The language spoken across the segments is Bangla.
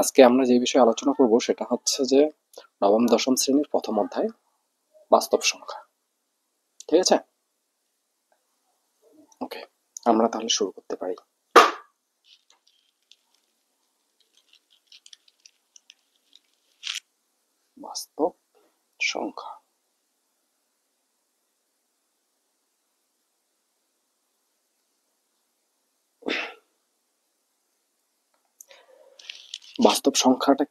আজকে আমরা যে বিষয়ে আলোচনা করব সেটা হচ্ছে যে নবম দশম শ্রেণীর প্রথম অধ্যায় বাস্তব সংখ্যা। ঠিক আছে, ওকে, আমরা তাহলে শুরু করতে পারি। বাস্তব সংখ্যা। বাস্তব সংখ্যাটা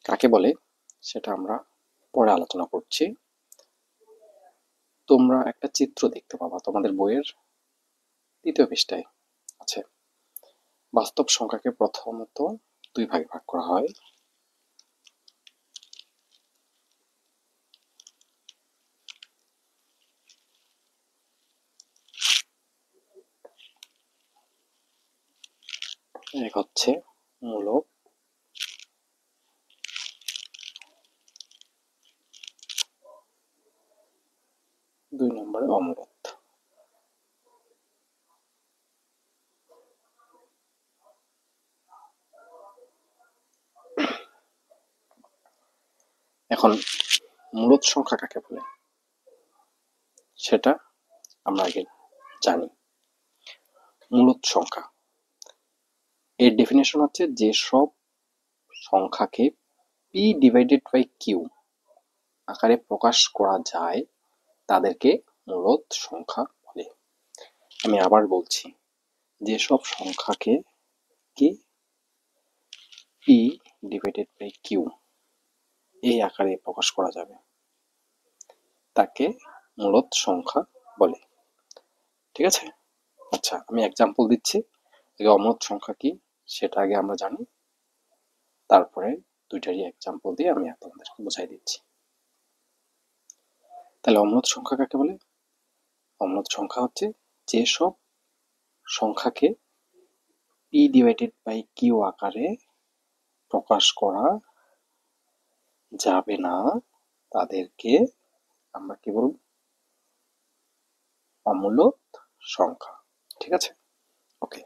কাকে বলে সেটা আমরা পরে আলোচনা করছি। তোমরা একটা চিত্র দেখতে পাবা তোমাদের বইয়ের 3য় পৃষ্ঠায় আছে। বাস্তব সংখ্যাকে প্রথমত 2 ভাগে ভাগ করা হয়। এক হচ্ছে মূলক, 2 নম্বরে অমূলক। এখন মূলদ সংখ্যা কাকে বলে সেটা আমরা আগে জানি। মূলদ সংখ্যা এর ডেফিনেশন হচ্ছে যেসব সংখ্যাকে পি ডিভাইডেড বাই কিউ আকারে প্রকাশ করা যায় তাদেরকে মূলদ সংখ্যা বলে। আমি আবার বলছি, যেসব সংখ্যাকে কি পি ডিভাইডেড বাই কিউ এই আকারে প্রকাশ করা যাবে তাকে মূলদ সংখ্যা বলে। ঠিক আছে, আচ্ছা আমি এক্সাম্পল দিচ্ছি। আগে অমূলদ সংখ্যা কি সেটা আগে আমরা জানি, তারপরে দুইটারই এক্সাম্পল দিয়ে আমি আপনাদেরকে বোঝাই দিচ্ছি। তাহলে অমূলদ সংখ্যা কাকে বলে? অমূলদ সংখ্যা হচ্ছে যেসব সংখ্যাকে পি ডিভাইডেড বাই কিউ আকারে প্রকাশ করা যাবে না তাদেরকে আমরা কি বলব? অমূলদ সংখ্যা। ঠিক আছে, ওকে,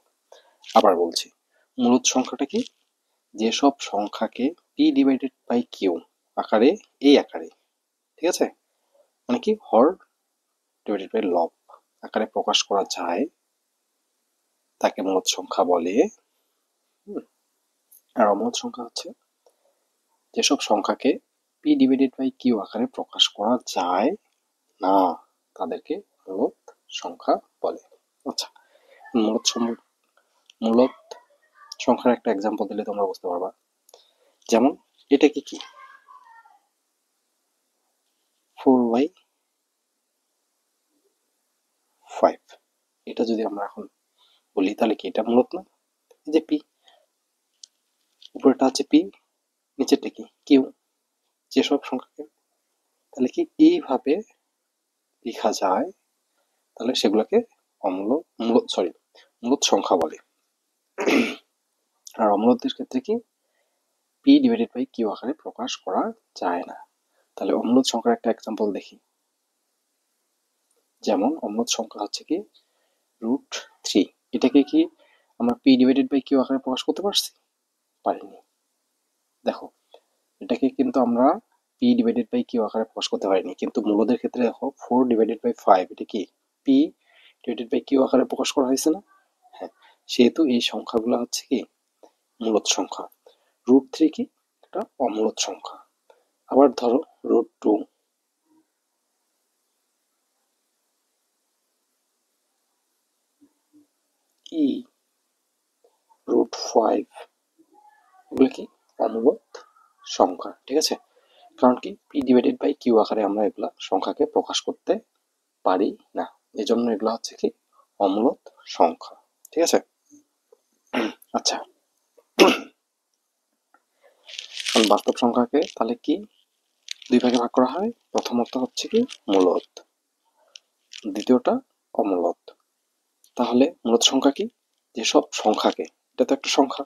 আবার বলছি, মূলদ সংখ্যাটা কি? যেসব সংখ্যাকে পি ডিভাইডেড বাই কিউ আকারে, এই আকারে, ঠিক আছে, মানে কি হর ডিভাইডেড বাই লব আকারে প্রকাশ করা যায় তাকে মূলদ সংখ্যা বলে। আর অমূলদ সংখ্যা হচ্ছে যেসব সংখ্যাকে পি ডিভাইডেড বাই কিউ আকারে প্রকাশ করা যায় না তাদেরকে মূলদ সংখ্যা বলে। আচ্ছা, মূলদ সংখ্যার একটা এক্সাম্পল দিলে তোমরা বুঝতে পারবা। যেমন এটা কি 4/5, এটা যদি আমরা এখন বলি তাহলে কি এটা মূলদ না? এই যে পি, উপরেটা হচ্ছে পি, নিচেরটা কি কিউ। যেসব সংখ্যাকে তাহলে কি এইভাবে লেখা যায় তাহলে সেগুলোকে মূলদ সংখ্যা বলে। আর অমূলদের ক্ষেত্রে কি পি ডিভাইডেড বাই কিউ আকারে প্রকাশ করা যায় না। তাহলে অমূলদ সংখ্যার একটা এক্সাম্পল দেখি। যেমন অমূলদ সংখ্যা হচ্ছে কি √3, এটাকে কি আমরা পি ডিভাইডেড বাই কিউ আকারে প্রকাশ করতে পারছি? পারিনি। দেখো, এটাকে কিন্তু আমরা পি ডিভাইডেড বাই কিউ আকারে প্রকাশ করতে পারিনি, কিন্তু মূলদের ক্ষেত্রে দেখো 4/5 এটা কি পি ডিভাইডেড বাই কিউ আকারে প্রকাশ করা হয়েছে না? হ্যাঁ, সেহেতু এই সংখ্যাগুলো হচ্ছে কি মূলদ সংখ্যা। √3 কি এটা অমূলদ সংখ্যা। আবার ধরো √2, √5, এগুলো কি অমূলদ সংখ্যা। ঠিক আছে, কারণ কি পি ডিভাইডেড বাই কিউ আকারে আমরা এগুলা সংখ্যাকে প্রকাশ করতে পারি না, এজন্য এগুলা হচ্ছে কি অমূলদ সংখ্যা। ঠিক আছে, আচ্ছা বাস্তব সংখ্যাকে তাহলে কি 2 ভাগে ভাগ করা হয়। প্রথমত হচ্ছে কি মূলদ, দ্বিতীয়টা অমূলদ। তাহলে মূলদ সংখ্যা কি? যেসব সংখ্যাকে, এটা তো একটা সংখ্যা,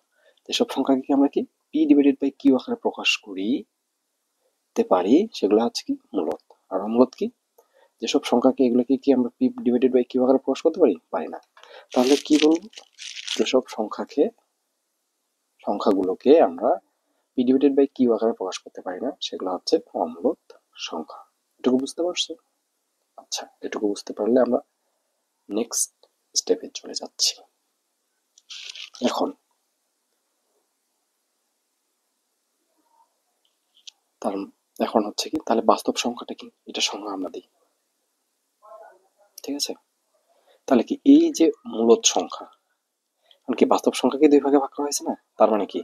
যেসব সংখ্যাকে আমরা কি পি ডিভাইডেড বাই কিউ আকারে প্রকাশ করতে পারি সেগুলো হচ্ছে কি মূলদ। আর অমূলদ কি? যেসব সংখ্যাকে এগুলোকে কি আমরা পি ডিভাইডেড বাই কিউ আকারে প্রকাশ করতে পারি? পারি না। তাহলে কি বলবো? যেসব সংখ্যাকে সংখ্যাগুলোকে আমরা পি ডিভাইডেড বাই কিউ আকারে প্রকাশ করতে পারি না, সেগুলো হচ্ছে অমূলদ সংখ্যা। এটুকু বুঝতে পারছো? আচ্ছা, এটুকু বুঝতে পারলে আমরা নেক্সট স্টেপে চলে যাচ্ছি। এখন তার এখন হচ্ছে কি, তাহলে বাস্তব সংখ্যাটা কি, এটা সংখ্যা আমরা দিই, ঠিক আছে? তাহলে কি এই যে মূলদ সংখ্যা, কি বাস্তব সংখ্যাকে দুই ভাগে ভাগ করা হয়েছে না? তার মানে কি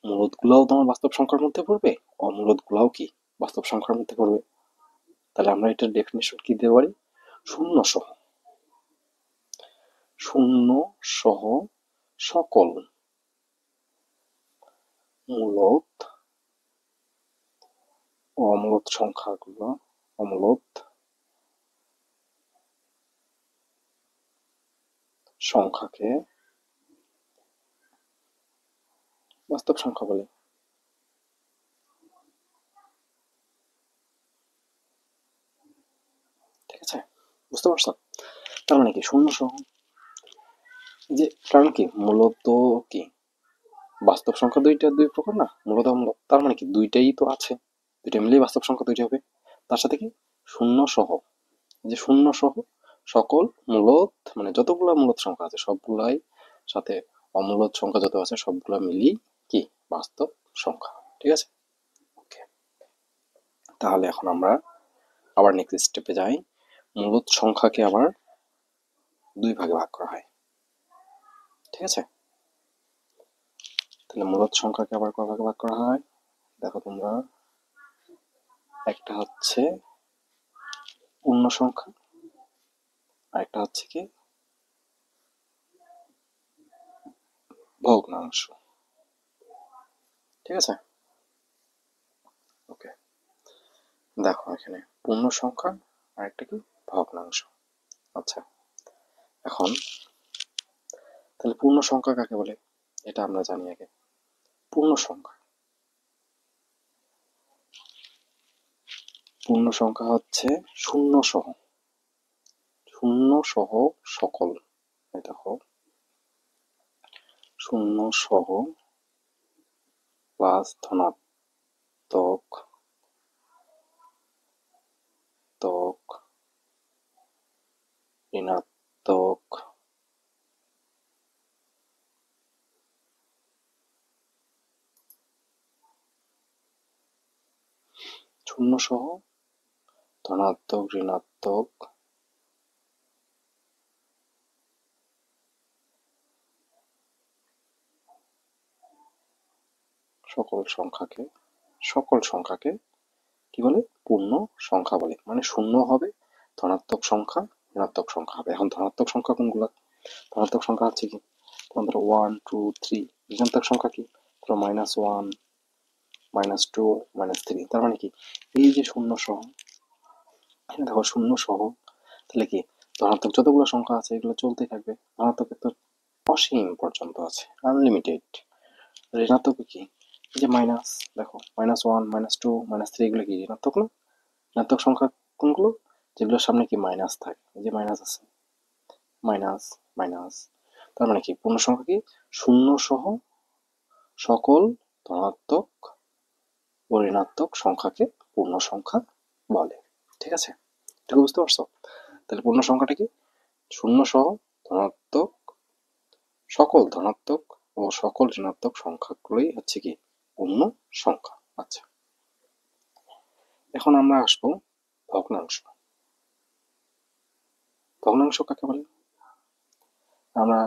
মূলদ গুলাও তোমার বাস্তব সংখ্যার মধ্যে পড়বে, অমূলদ গুলাও কি বাস্তব সংখ্যার মধ্যে পড়বে। তাহলে আমরা এটার ডেফিনেশন কি দিতে পারি? শূন্য সহ, শূন্য সহ সকল মূলদ ও অমূলদ সংখ্যাগুলো, অমূলদ সংখ্যাকে বাস্তব সংখ্যা বলে। ঠিক আছে, বুঝতে পারছো? তার মানে কি শূন্য সহ, যে কারণ কি মূলত কি বাস্তব সংখ্যা দুই প্রকার না, মূলত অমূলত, তার মানে কি দুইটাই তো আছে, দুইটা মিলেই বাস্তব সংখ্যা দুইটা হবে। তার সাথে কি শূন্য সহ, যে শূন্য সহ সকল মূলদ, মানে যতগুলা মূলদ সংখ্যা আছে সবগুলাই সাথে অমূলদ সংখ্যা যত আছে সবগুলা মিলি কি বাস্তব সংখ্যা। ঠিক আছে, ওকে। তাহলে এখন আমরা আবার নেক্সট স্টেপে যাই। মূলদ সংখ্যাকে আবার দুই ভাগে ভাগ করা হয়, ঠিক আছে? তাহলে মূলদ সংখ্যাকে আবার কয় ভাগে ভাগ করা হয় দেখো তোমরা, একটা হচ্ছে পূর্ণ সংখ্যা, আর একটা হচ্ছে কি ভগ্নাংশ। ঠিক আছে, ওকে। দেখো এখানে পূর্ণ সংখ্যা আর একটা কি ভগ্নাংশ। আচ্ছা, এখন তাহলে পূর্ণ সংখ্যা কাকে বলে এটা আমরা জানি আগে। পূর্ণ সংখ্যা, পূর্ণ সংখ্যা হচ্ছে শূন্য সহ, শূন্য সহ সকল, এই দেখো শূন্য সহ প্লাস ধনাত্মক তক ঋণাত্মক শূন্য সহ ধনাত্মক ঋণাত্মক সকল সংখ্যাকে, সকল সংখ্যাকে কি বলে পূর্ণ সংখ্যা বলে। মানে শূন্য হবে, ধনাত্মক সংখ্যা ঋণাত্মক সংখ্যা হবে। এখন ধনাত্মক সংখ্যা কোনগুলো? ধনাত্মক সংখ্যা হচ্ছে কি তোমার ধরো 1 2 3, ঋণাত্মক সংখ্যা কি ধরো -1 -2 -3। তার মানে কি এই যে শূন্য সহ, এখানে দেখো শূন্য সহ, তাহলে কি ধনাত্মক যতগুলো সংখ্যা আছে এগুলো চলতেই থাকবে, ধনাত্মকের তো অসীম পর্যন্ত আছে, আনলিমিটেড। ঋণাত্মক কি এই যে মাইনাস, দেখো -1 -2 -3 এগুলো কি ঋণাত্মক না? ঋণাত্মক সংখ্যা কোনগুলো? যেগুলোর সামনে কি মাইনাস থাকে, এই যে মাইনাস আছে, মাইনাস মাইনাস। তার মানে কি পূর্ণ সংখ্যা কি শূন্য সহ সকল ধনাত্মক ও ঋণাত্মক সংখ্যাকে পূর্ণ সংখ্যা বলে। ঠিক আছে, ঠিক বুঝতে পারছো? তাহলে পূর্ণ সংখ্যাটা কি শূন্য সহ ধনাত্মক, সকল ধনাত্মক ও সকল ঋণাত্মক সংখ্যাগুলোই হচ্ছে কি পূর্ণ সংখ্যা। আচ্ছা, এখন আমরা আসবো ভগ্নাংশ। ভগ্নাংশ কাকে বলে? আমরা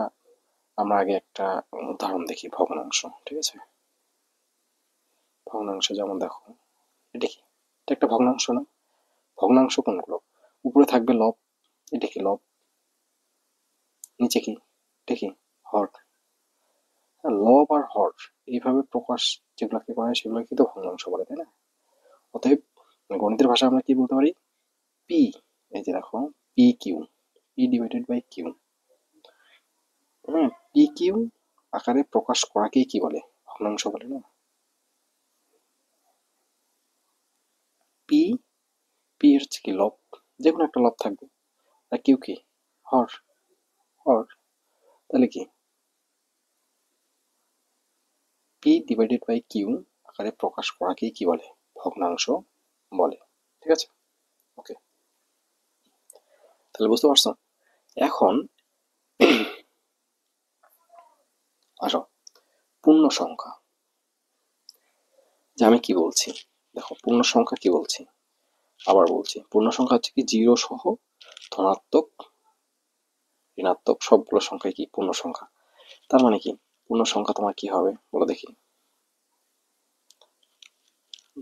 আমরা আগে একটা উদাহরণ দেখি ভগ্নাংশ। ঠিক আছে, ভগ্নাংশ যেমন দেখো এটা কি, এটা একটা ভগ্নাংশ না? ভগ্নাংশ কোনগুলো? উপরে থাকবে লব, এটা কি লব, নিচে কি এটা কি হর। লব আর হর এইভাবে প্রকাশ যেগুলোকে করা হয় সেগুলো কিন্তু ভগ্নাংশ বলে, তাই না? অতএব গণিতের ভাষায় আমরা কি বলতে পারি? পি, এই যে দেখো P Q, P divided by Q. হ্যাঁ, পি কিউ আকারে প্রকাশ করাকেই কি বলে? ভগ্নাংশ বলে না? পি, পি হচ্ছে কি লব, যে কোনো একটা লব থাকবে, আর কিউ কি হর, হর। তাহলে কি পি ডিভাইডেড বাই কিউ আকারে প্রকাশ করাকেই কি বলে? ভগ্নাংশ বলে। ঠিক আছে, ওকে, তাহলে বুঝতে পারছো? এখন আসো পূর্ণ সংখ্যা, যে আমি কি বলছি দেখো, পূর্ণ সংখ্যা কি বলছি, আবার বলছি, পূর্ণ সংখ্যা হচ্ছে কি জিরো সহ ধনাত্মক ঋণাত্মক সবগুলো সংখ্যাই কি পূর্ণ সংখ্যা। তার মানে কি পূর্ণ সংখ্যা তোমার কি হবে বলো দেখি,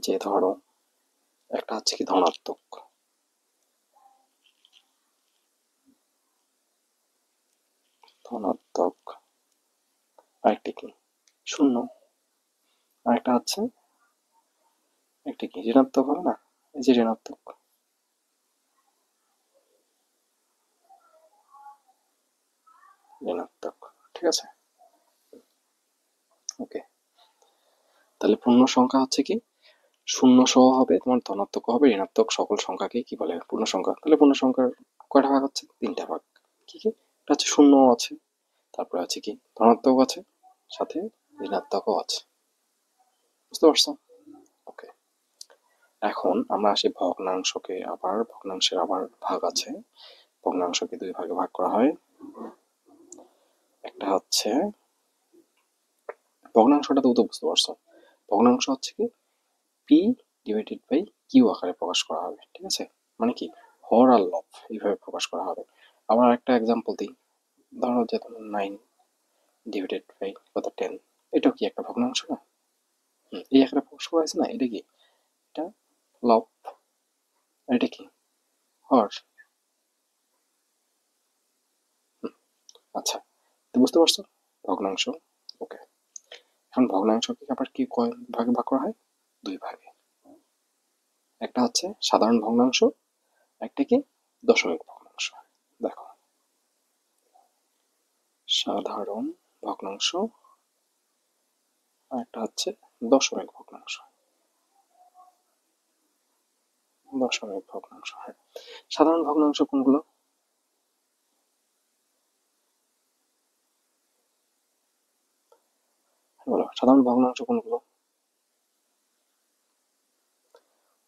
যে ধরো একটা হচ্ছে কি ধনাত্মক, ধনাত্মক, আরেকটা কি শূন্য, আরেকটা হচ্ছে একটা কি ঋণাত্মক হবে না, এই যে ঋণাত্মক, ঋণাত্মক, ঠিক আছে, ওকে। তাহলে পূর্ণ সংখ্যা হচ্ছে কি শূন্য সহ হবে, তোমার ধনাত্মক হবে, ঋণাত্মক সকল সংখ্যাকে কি বলে পূর্ণ সংখ্যা। তাহলে পূর্ণ সংখ্যার কয়টা ভাগ হচ্ছে? তিনটা ভাগ। কি কি? এটা হচ্ছে শূন্য আছে, তারপরে আছে কি ধনাত্মক আছে, সাথে ঋণাত্মকও আছে। বুঝতে পারছো? ওকে, এখন আমরা আসি ভগ্নাংশকে, আবার ভগ্নাংশের আবার ভাগ আছে। ভগ্নাংশকে দুই ভাগে ভাগ করা হয়। একটা হচ্ছে ভগ্নাংশটা তো বুঝতে পারছো, ভগ্নাংশ হচ্ছে কি পি ডিভাইডেড বাই কিউ আকারে প্রকাশ করা হবে। ঠিক আছে, মানে কি হর আর লব এইভাবে প্রকাশ করা হবে। আবার একটা এক্সাম্পল দিই, ধরো যে তোমার 9 ডিভাইডেড বাই কত 10, এটাও কি একটা ভগ্নাংশ না? এই আকারে প্রকাশ করা হয়েছে না, এটা কি, এটা লব, আর এটা কি হর। আচ্ছা, তো বুঝতে পারছো ভগ্নাংশ, ওকে। এখন ভগ্নাংশকে আবার কি কয় ভাগে ভাগ করা হয়? দুই ভাগে। একটা হচ্ছে সাধারণ ভগ্নাংশ, একটা কি দশমিক ভগ্নাংশ। দেখো, সাধারণ ভগ্নাংশ আর একটা হচ্ছে দশমিক ভগ্নাংশ। দশমিক ভগ্নাংশ, হ্যাঁ। সাধারণ ভগ্নাংশ কোনগুলো? বলো, সাধারণ ভগ্নাংশ কোনগুলো?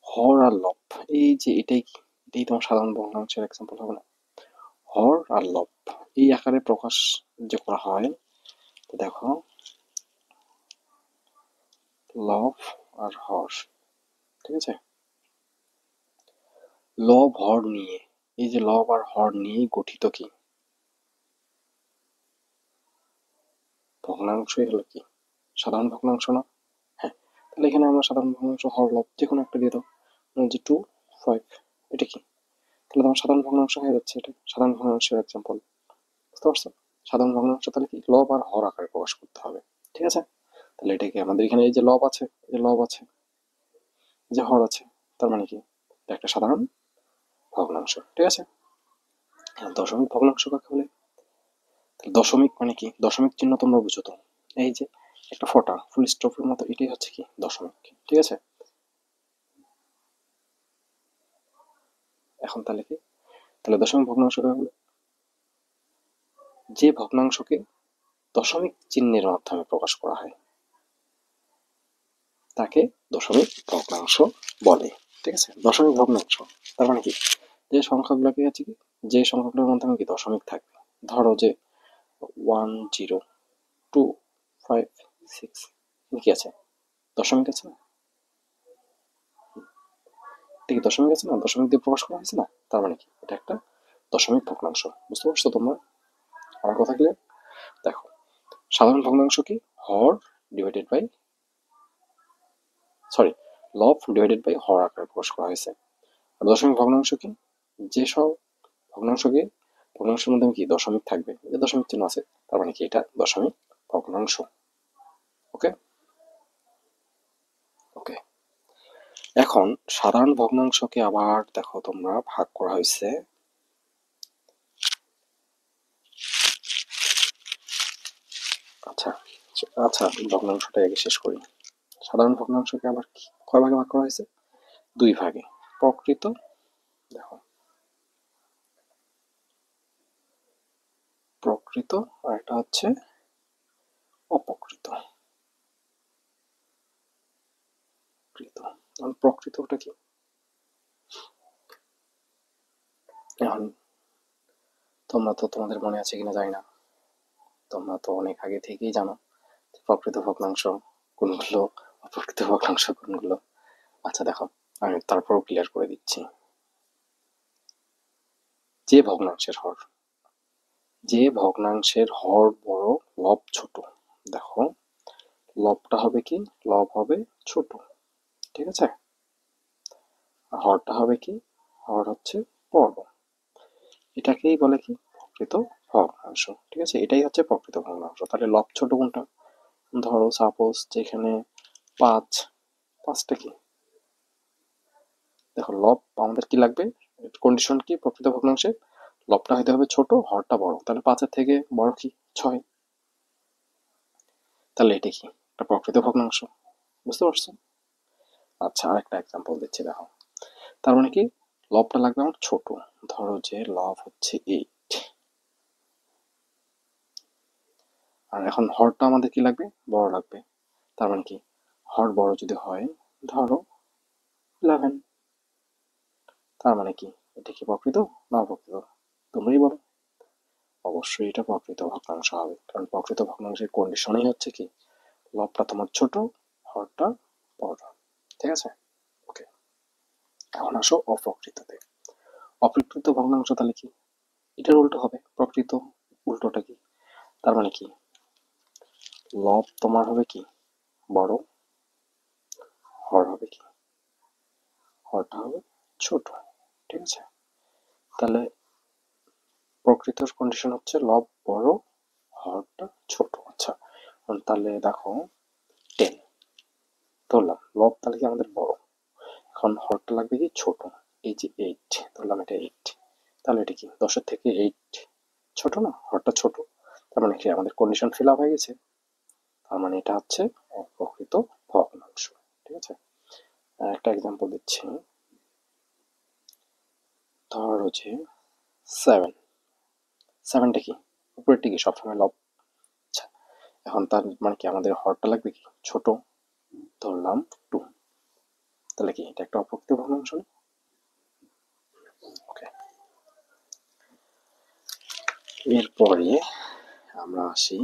হর আর লব, এই যে এটাই তোমার সাধারণ ভগ্নাংশের এক্সাম্পল হবে না? হর আর লব এই আকারে প্রকাশ যে করা হয়, তো দেখো লব আর হর, ঠিক আছে, লব হর নিয়ে, এই যে লব আর হর নিয়ে গঠিত কি ভগ্নাংশই হলো কি সাধারণ ভগ্নাংশ না? হ্যাঁ, তাহলে এখানে আমরা সাধারণ ভগ্নাংশ হর লব যে কোনো একটা দিয়ে দাও, যে 2 5, এটা কি, তাহলে তোমার সাধারণ ভগ্নাংশ হয়ে যাচ্ছে, এটা সাধারণ ভগ্নাংশের এক্সাম্পল। বুঝতে পারছো? সাধারণ ভগ্নাংশ তাহলে কি লব আর হর আকারে প্রকাশ করতে হবে। ঠিক আছে, তাহলে এটা কি আমাদের এখানে এই যে লব আছে, এই যে লব আছে, এই যে হর আছে, তার মানে কি এটা একটা সাধারণ ভগ্নাংশ। ঠিক আছে, দশমিক ভগ্নাংশ কাকে বলে? দশমিক মানে কি, দশমিক চিহ্ন তোমরা বুঝো তো, এই যে একটা ফোঁটা ফুল স্টপের মতো, এটাই হচ্ছে কি দশমিক। ঠিক আছে, এখন তাহলে কি, তাহলে দশমিক ভগ্নাংশ কাকে বলে? যে ভগ্নাংশকে দশমিক চিহ্নের মাধ্যমে প্রকাশ করা হয় তাকে দশমিক ভগ্নাংশ বলে। ঠিক আছে, দশমিক ভগ্নাংশ তার মানে কি, যে সংখ্যাগুলোকে আছে কি, যে সংখ্যাগুলোর মাধ্যমে কি দশমিক থাকবে, ধরো যে 1 0 2 5 6, কি আছে, দশমিক আছে না, ঠিক দশমিক আছে না, দশমিক দিয়ে প্রকাশ করা হয়েছে না, তার মানে কি এটা একটা দশমিক ভগ্নাংশ। বুঝতে পারছো তোমরা আমার কথা ক্লিয়ার? দেখো, সাধারণ ভগ্নাংশ কি হর ডিভাইডেড বাই, সরি, লব ডিভাইডেড বাই হর আকারে প্রকাশ করা হয়েছে। আর দশমিক ভগ্নাংশ কি, যে সব ভগ্নাংশকে, ভগ্নাংশের মধ্যে কি দশমিক থাকবে, যে দশমিক চিহ্ন আছে, তার মানে কি এটা দশমিক ভগ্নাংশ। ওকে, ওকে। এখন সাধারণ ভগ্নাংশকে আবার দেখো তোমরা ভাগ করা হয়েছে, আচ্ছা আচ্ছা, ভগ্নাংশটা আগে শেষ করি। সাধারণ ভগ্নাংশকে আবার কয় ভাগে ভাগ করা হয়েছে? দুই ভাগে। প্রকৃত, দেখো প্রকৃত আর এটা হচ্ছে অপকৃত। প্রকৃত। প্রকৃতটা কি? এখন তোমরা তো, তোমাদের মনে আছে কিনা জানি না, তোমরা তো অনেক আগে থেকেই জানো প্রকৃত ভগ্নাংশ কোনগুলো, অপ্রকৃত ভগ্নাংশ কোনগুলো। আচ্ছা দেখো, আমি তারপরও ক্লিয়ার করে দিচ্ছি। যে ভগ্নাংশের হর বড়, লব ছোট। দেখো, লবটা হবে কি? লব হবে ছোট, ঠিক আছে। আর হরটা হবে কি? হর হচ্ছে বড়। এটাকেই বলে কি? প্রকৃত ভগ্নাংশ, ঠিক আছে। এটাই হচ্ছে প্রকৃত ভগ্নাংশ। তাহলে লব ছোট কোনটা? ধরো সাপোজ যেখানে 5, 5টা কি? দেখো, লব আমাদের কি লাগবে? কন্ডিশন কি প্রকৃত ভগ্নাংশে? লবটা হইতে হবে ছোট, হরটা বড়। তাহলে 5-এর থেকে বড় কি? 6। তাহলে এটা কি? একটা প্রকৃত ভগ্নাংশ। বুঝতে পারছো? আচ্ছা, আরেকটা এক্সাম্পল দিচ্ছি, দেখো। তার মানে কি? লবটা লাগবে আমার ছোট। ধরো যে লব হচ্ছে 8, আর এখন হরটা আমাদের কি লাগবে? বড় লাগবে। তার মানে কি? হর বড় যদি হয়, ধরো 11, তার মানে কি? এটা কি প্রকৃত না অপ্রকৃত? তোমরাই বলো। অবশ্যই এটা প্রকৃত ভগ্নাংশ হবে, কারণ প্রকৃত ভগ্নাংশের কন্ডিশনই হচ্ছে কি? লবটা তোমার ছোট, হরটা বড়, ঠিক আছে। ওকে, এখন আসো অপ্রকৃততে। অপ্রকৃত ভগ্নাংশ তাহলে কি? এটার উল্টো হবে প্রকৃত। উল্টোটা কি? তার মানে কি? লব তোমার হবে কি? বড়, হর হবে কি? হরটা হবে ছোট, ঠিক আছে। তাহলে প্রকৃত কন্ডিশন হচ্ছে লব বড়, হরটা ছোট। আচ্ছা, তাহলে দেখো 10 ধরলাম, লব তাহলে কি আমাদের বড়, এখন হরটা লাগবে কি? ছোট। এই যে 8 ধরলাম, এটা 8। তাহলে এটা কি? 10-এর থেকে 8 ছোট না? হরটা ছোট। তার মানে কি? আমাদের কন্ডিশন ফিল আপ হয়ে গেছে। তার মানে এটা হচ্ছে অপ্রকৃত ভগ্নাংশ, ঠিক আছে। একটা এক্সাম্পল দিচ্ছি। ধরো যে 7, 7টা কি? উপরেরটা কি? সবসময় লব। আচ্ছা, এখন তার মানে কি? আমাদের হরটা লাগবে কি? ছোট, ধরলাম 2। তাহলে কি এটা একটা অপ্রকৃত ভগ্নাংশ? ওকে, এরপরে আমরা আসি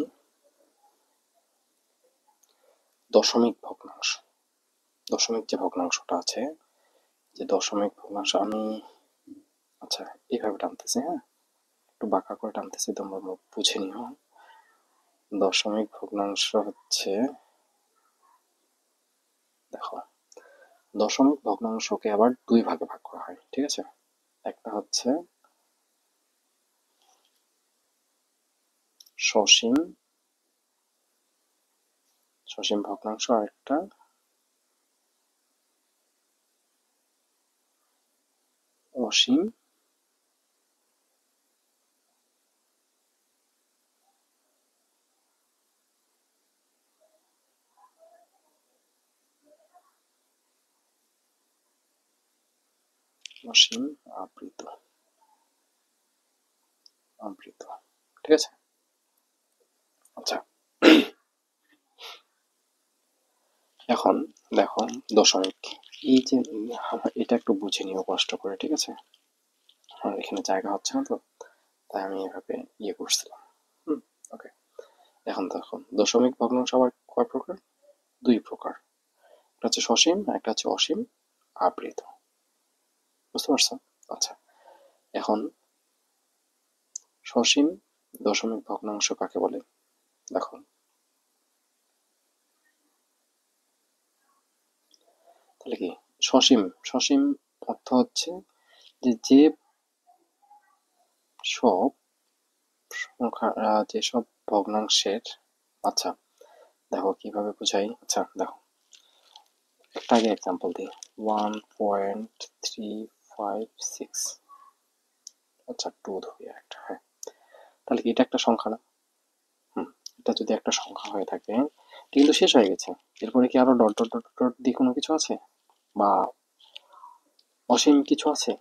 দশমিক ভগ্নাংশ। দশমিক যে ভগ্নাংশটা আছে, যে দশমিক ভগ্নাংশ আমি, আচ্ছা এইভাবে টানতেছি, হ্যাঁ, একটু বাঁকা করে টানতেছি, তোমরা বুঝে নিও। দশমিক ভগ্নাংশ হচ্ছে, দেখো, দশমিক ভগ্নাংশকে আবার 2 ভাগে ভাগ করা হয়, ঠিক আছে। একটা হচ্ছে সসীম, সসীম ভগ্নাংশ, আর একটা অসীম অসীম আবৃত, আবৃত, ঠিক আছে। আচ্ছা, এখন দেখো দশমিক, এই যে এটা একটু বুঝে নিও কষ্ট করে, ঠিক আছে। আমার এখানে জায়গা হচ্ছে না তো, তাই আমি এভাবে ইয়ে করছিলাম। ওকে, এখন দেখো দশমিক ভগ্নাংশ আবার কয় প্রকার? 2 প্রকার। একটা হচ্ছে সসীম, একটা হচ্ছে অসীম আবৃত। বুঝতে পারছো? আচ্ছা, এখন সসীম দশমিক ভগ্নাংশ কাকে বলে? দেখো, তাহলে কি? সসীম, সসীম অর্থ হচ্ছে যে যে সব সংখ্যা, যেসব ভগ্নাংশের, আচ্ছা দেখো কিভাবে বুঝাই। আচ্ছা দেখো, একটা আগে এক্সাম্পল দিই। 1.356, আচ্ছা 2 ধরি একটা, হ্যাঁ। তাহলে কি এটা একটা সংখ্যা না? এটা যদি একটা সংখ্যা হয়ে থাকে, এটা কিন্তু শেষ হয়ে গেছে। এরপরে কি আরো ডট ডট ডট ডট দিয়ে কোনো কিছু আছে, বা অসীম কিছু আছে?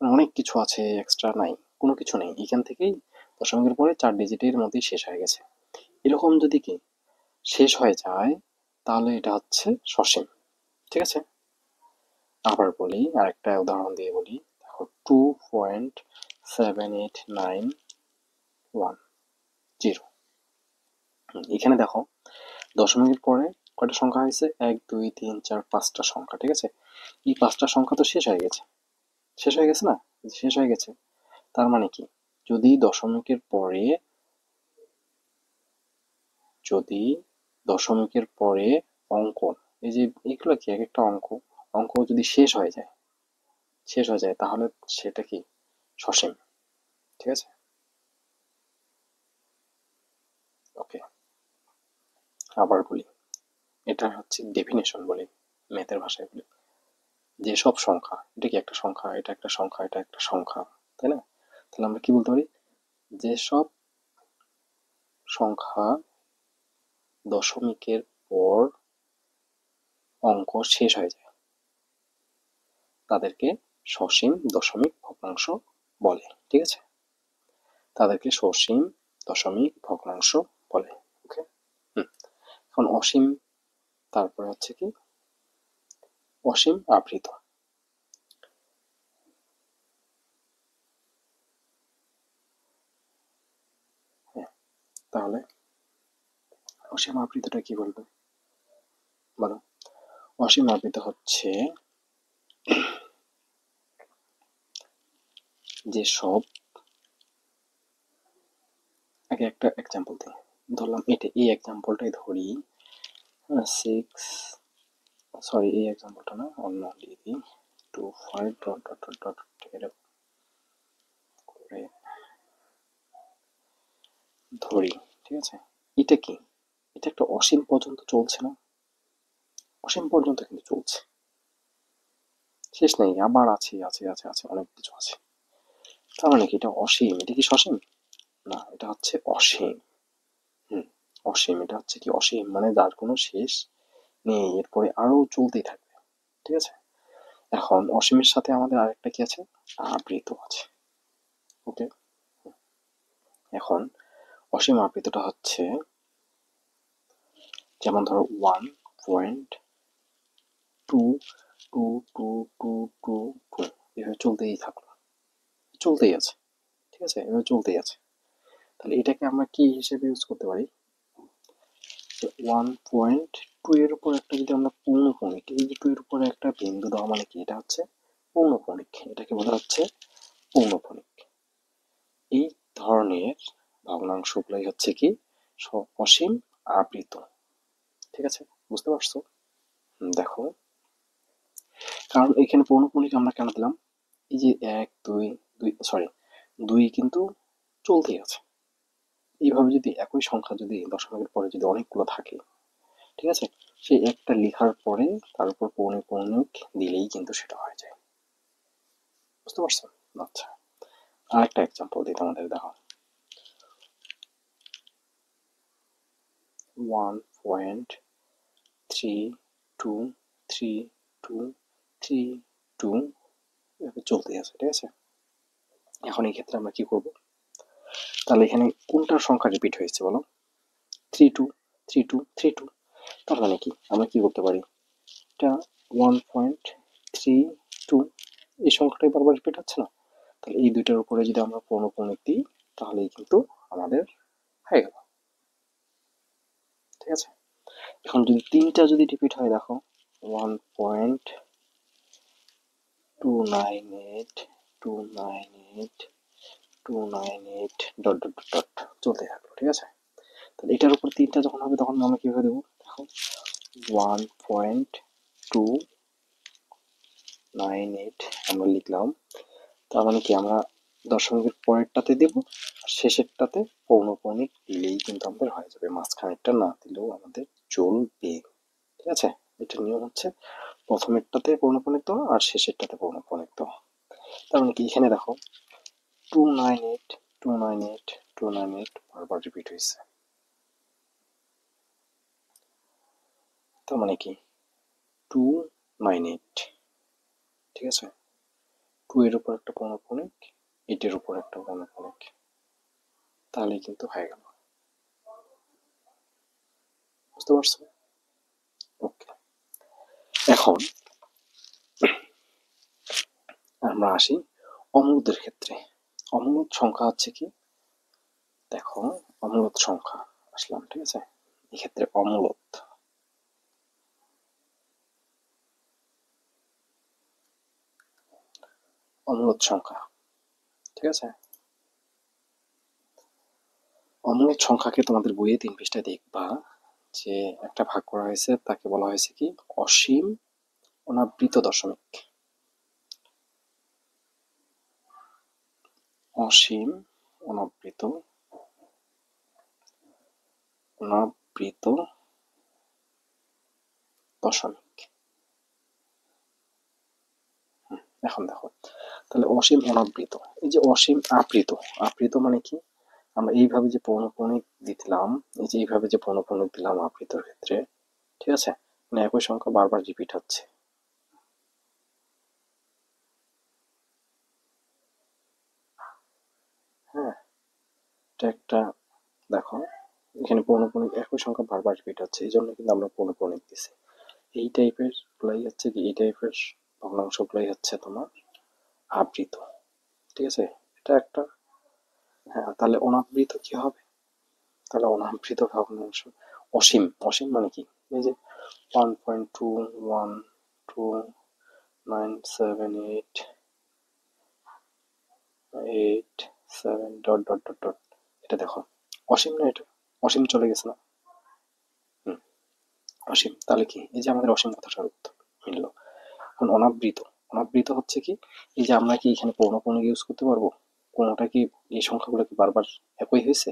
অনেক কিছু আছে, এক্সট্রা নাই, কোনো কিছু নেই। এখান থেকেই দশমিকের পরে 4 ডিজিটের মধ্যেই শেষ হয়ে গেছে। এরকম যদি কি শেষ হয়ে যায়, তাহলে এটা হচ্ছে সসীম, ঠিক আছে। আবার বলি, আরেকটা উদাহরণ দিয়ে বলি, দেখো 2.78910। এখানে দেখো দশমিকের পরে কয়টা সংখ্যা হয়েছে, 1 2 3 4 5টা সংখ্যা, ঠিক আছে। এই 5টা সংখ্যা তো শেষ হয়ে গেছে, শেষ হয়ে গেছে না, শেষ হয়ে গেছে। তার মানে কি, যদি দশমিকের পরে অঙ্ক, এই যে এগুলো কি এক একটা অঙ্ক যদি শেষ হয়ে যায় তাহলে সেটা কি সসীম, ঠিক আছে। ওকে, আবার বলি, এটা হচ্ছে ডেফিনেশন বলি, ম্যাথের ভাষায় বলি, যেসব সংখ্যা, এটা কি একটা সংখ্যা, এটা একটা সংখ্যা, এটা একটা সংখ্যা, তাই না? তাহলে আমরা কি বলতে পারি, যেসব সংখ্যা দশমিকের পর অঙ্ক শেষ হয়ে যায় তাদেরকে সসীম দশমিক ভগ্নাংশ বলে, ঠিক আছে। তাদেরকে সসীম দশমিক ভগ্নাংশ বলে। ওকে, এখন অসীম, তারপরে হচ্ছে কি অসীম আবৃত। হ্যাঁ, তাহলে অসীম আবৃতটা কি বলবো বলো? অসীম আবৃত হচ্ছে যে সব, আগে একটা এক্সাম্পল দিই, ধরলাম এটা, এই এক্সাম্পলটাই ধরি, 6, সরি এই এক্সাম্পলটা না, অন্য দিয়ে দিই, 2 5 ডট ডট ডট ডট এরকম করে ধরি, ঠিক আছে। এটা কি, এটা একটা অসীম পর্যন্ত চলছে না, অসীম পর্যন্ত কিন্তু চলছে, শেষ নেই, আবার আছে আছে আছে আছে, অনেক কিছু আছে। তার মানে কি এটা অসীম, এটা কি সসীম? না, এটা হচ্ছে অসীম। অসীম, এটা হচ্ছে কি অসীম, মানে যার কোনো শেষ নেই, এরপরে আরো চলতেই থাকবে, ঠিক আছে। এখন অসীমের সাথে আমাদের আরেকটা কি আছে, আবৃত আছে। ওকে, এখন অসীম আবৃতটা হচ্ছে, যেমন ধরো 1.22222 এভাবে চলতেই থাকলো, চলতেই আছে, ঠিক আছে, এভাবে চলতেই আছে। তাহলে এটাকে আমরা কি হিসেবে ইউজ করতে পারি, 1.2 এর উপর একটা যদি আমরা পৌনঃপুনিক, এই যে 2 এর উপরে একটা বিন্দু দেওয়া মানে কি, এটা হচ্ছে পৌনঃপুনিক, এটাকে বলা হচ্ছে পৌনঃপুনিক। এই ধরনের ভগ্নাংশগুলোই হচ্ছে কি অসীম আবৃত, ঠিক আছে, বুঝতে পারছো? দেখো, কারণ এখানে পৌনঃপুনিক আমরা কেন দিলাম, এই যে 2 কিন্তু চলতেই আছে। এইভাবে যদি একই সংখ্যা যদি দশমিকের পরে যদি অনেকগুলো থাকে, ঠিক আছে, সেই একটা লেখার পরে তার উপর পৌনঃপুনিক দিলেই কিন্তু সেটা হয়ে যায়, বুঝতে পারছো? আচ্ছা, আরেকটা এক্সাম্পল দিই তোমাদের, দেখো 1.3232232 এভাবে চলতেই আছে, ঠিক আছে। এখন এই ক্ষেত্রে আমরা কি করব, তাহলে এখানে কোনটার সংখ্যা রিপিট হয়েছে বলো, 323232, তার মানে কি আমরা কি করতে পারি, এটা 1.32, এই সংখ্যাটাই বারবার রিপিট হচ্ছে না, তাহলে এই দুইটার উপরে যদি আমরা পৌনঃপুনিক দিই তাহলেই কিন্তু আমাদের হয়ে গেল, ঠিক আছে। এখন যদি তিনটা যদি রিপিট হয়, দেখো 1.298 ডট ডট ডট চলতে থাকলো, ঠিক আছে। তাহলে এটার উপর তিনটা যখন হবে তখন আমরা কিভাবে দেবো, দেখো 1.298 আমরা লিখলাম, তার মানে কি আমরা দশমিকের পরেরটাতে দেব, আর শেষেরটাতে পৌনঃপুনিক দিলেই কিন্তু আমাদের হয়ে যাবে, মাঝখানেরটা না দিলেও আমাদের চলবে, ঠিক আছে। এটা নিয়ম হচ্ছে প্রথমেরটাতে পৌনঃপুনিক দেওয়া আর শেষেরটাতে পৌনঃপুনিক দেওয়া। তার মানে কি এখানে দেখো 298 বারবার রিপিট হয়েছে, তার মানে কি 298, ঠিক আছে, 2 এর উপর একটা পৌনঃপুনিক, 8 এর উপর একটা পৌনঃপুনিক, তাহলেই কিন্তু হয়ে গেল, বুঝতে পারছো? ওকে, এখন আমরা আসি অমূলদের ক্ষেত্রে। অমূলদ সংখ্যা হচ্ছে কি, দেখো অমূলদ সংখ্যা আসলাম, ঠিক আছে। এক্ষেত্রে অমূলদ সংখ্যা, ঠিক আছে। অমূলদ সংখ্যাকে তোমাদের বইয়ে 3 পৃষ্ঠায় দেখবা যে একটা ভাগ করা হয়েছে, তাকে বলা হয়েছে কি অসীম অনাবৃত দশমিক। অসীম অনাবৃত অনাবৃত দশমিক। এখন দেখো, তাহলে অসীম অনাবৃত, এই যে অসীম আবৃত, আবৃত মানে কি, আমরা এইভাবে যে পৌনঃপুনিক দিলাম, এই যে এইভাবে যে পৌনঃপুনিক দিলাম আবৃতর ক্ষেত্রে, ঠিক আছে, মানে একই সংখ্যা বারবার রিপিট হচ্ছে। হ্যাঁ, এটা একটা, দেখো এখানে পৌনঃপুনিক একই সংখ্যা বারবার রিপিট হচ্ছে, এই জন্য কিন্তু আমরা পৌনঃপুনিক দিছি। এই টাইপের গুলাই হচ্ছে কি, এই টাইপের ভগ্নাংশ গুলাই হচ্ছে তোমার আবৃত, ঠিক আছে। এটা একটা, হ্যাঁ তাহলে অনাবৃত কি হবে, তাহলে অনাবৃত ভগ্নাংশ অসীম, অসীম মানে কি, এই যে 1.2129788 ডট ডট ডট ডট, এটা দেখো অসীম না, এটা অসীম চলে গেছে না। হুম, অসীম, তাহলে কি, এই যে আমাদের অসীম কথাটার উত্তর মিললো। এখন অনাবৃত, অনাবৃত হচ্ছে কি, এই যে আমরা কি এখানে পৌনঃপুনিক ইউজ করতে পারবো, কোনোটা কি, এই সংখ্যাগুলো কি বারবার একই হয়েছে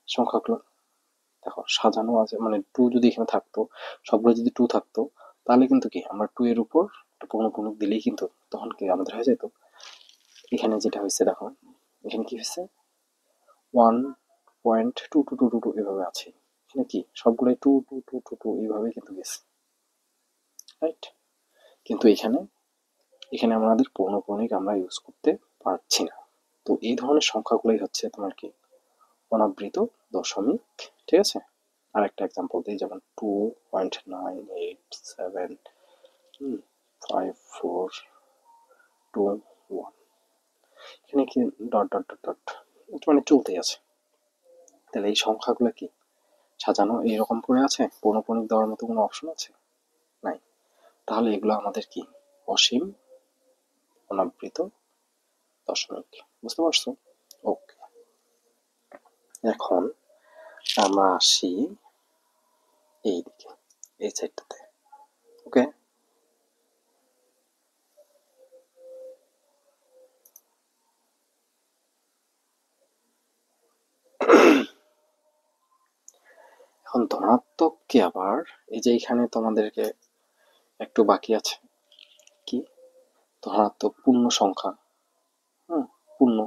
সংখ্যাগুলো, দেখো সাজানো আছে, মানে টু যদি এখানে থাকতো, সবগুলো যদি টু থাকতো, তাহলে কিন্তু কি আমরা টু এর উপর একটা পৌনঃপুনিক দিলেই কিন্তু তখন কি আমাদের হয়ে যেত। এখানে যেটা হয়েছে দেখো, এখানে কি হয়েছে 1.2222 এভাবে আছে, এখানে কি সবগুলোই two two two two two এইভাবে কিন্তু গেছে, রাইট। কিন্তু এখানে, এখানে আমাদের পৌনঃপুনিক আমরা ইউজ করতে পারছি না। তো এই ধরনের সংখ্যাগুলোই হচ্ছে তোমার কি অনাবৃত দশমিক, ঠিক আছে। আর একটা এক্সাম্পল দিই, যেমন 2.9875421, এখানে কি ডট ডট ডট ডট, মানে চলতেই আছে। তাহলে এই সংখ্যাগুলো কি সাজানো এইরকম করে আছে, পৌনঃপুনিক দেওয়ার মতো কোনো অপশন আছে, নাই। তাহলে এগুলো আমাদের কি অসীম অনাবৃত দশমিক, বুঝতে পারছো? ওকে, এখন আমরা আসি এই দিকে, এই সাইডটাতে। ওকে, এখন ধনাত্মককে আবার, এই যে এখানে তোমাদেরকে একটু বাকি আছে কি, ধনাত্মক পূর্ণ সংখ্যা, হুম, পূর্ণ।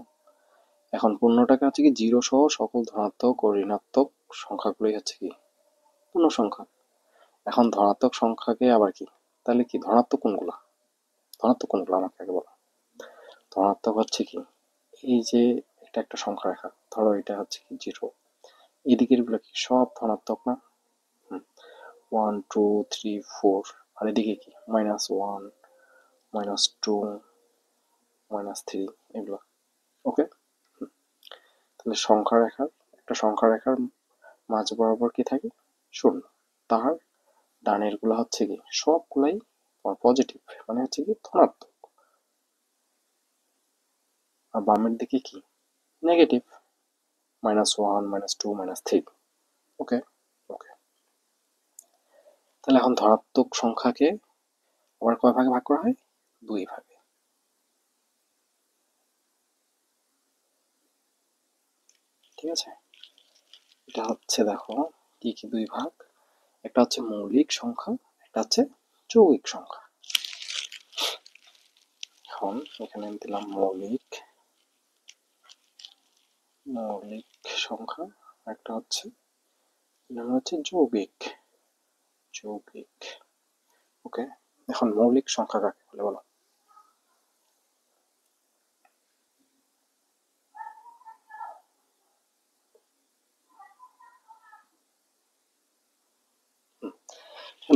এখন পূর্ণটাকে হচ্ছে কি জিরো সহ সকল ধনাত্মক ও ঋণাত্মক সংখ্যাগুলোই হচ্ছে কি পূর্ণ সংখ্যা। এখন ধনাত্মক সংখ্যাকে আবার কি, তাহলে কি ধনাত্মক কোনগুলা, ধনাত্মক কোনগুলো আমাকে আগে বলো। ধনাত্মক হচ্ছে কি, এই যে এটা একটা সংখ্যা রেখা, ধরো এটা হচ্ছে কি জিরো, এদিকের গুলো কি সব ধনাত্মক না, 1 2 3 4, আর এদিকে কি -1 -2 -3 এগুলো, ওকে। তাহলে সংখ্যা রেখার, একটা সংখ্যা রেখার মাঝ বরাবর কি থাকে শূন্য, তাহার ডানের গুলো হচ্ছে কি সবগুলাই পজিটিভ, মানে হচ্ছে কি ধনাত্মক, আর বামের দিকে কি নেগেটিভ, -1 -2 -3, ওকে। ওকে, তাহলে এখন ধনাত্মক সংখ্যাকে আবার কয় ভাগে ভাগ করা হয়, 2 ভাগে, ঠিক আছে। এটা হচ্ছে দেখো কি কি 2 ভাগ, একটা হচ্ছে মৌলিক সংখ্যা, একটা হচ্ছে যৌগিক সংখ্যা। এখন এখানে আমি দিলাম মৌলিক, মৌলিক সংখ্যা, একটা হচ্ছে যৌগিক, যৌগিক, ওকে। এখন মৌলিক সংখ্যা কাকে বলে বলো,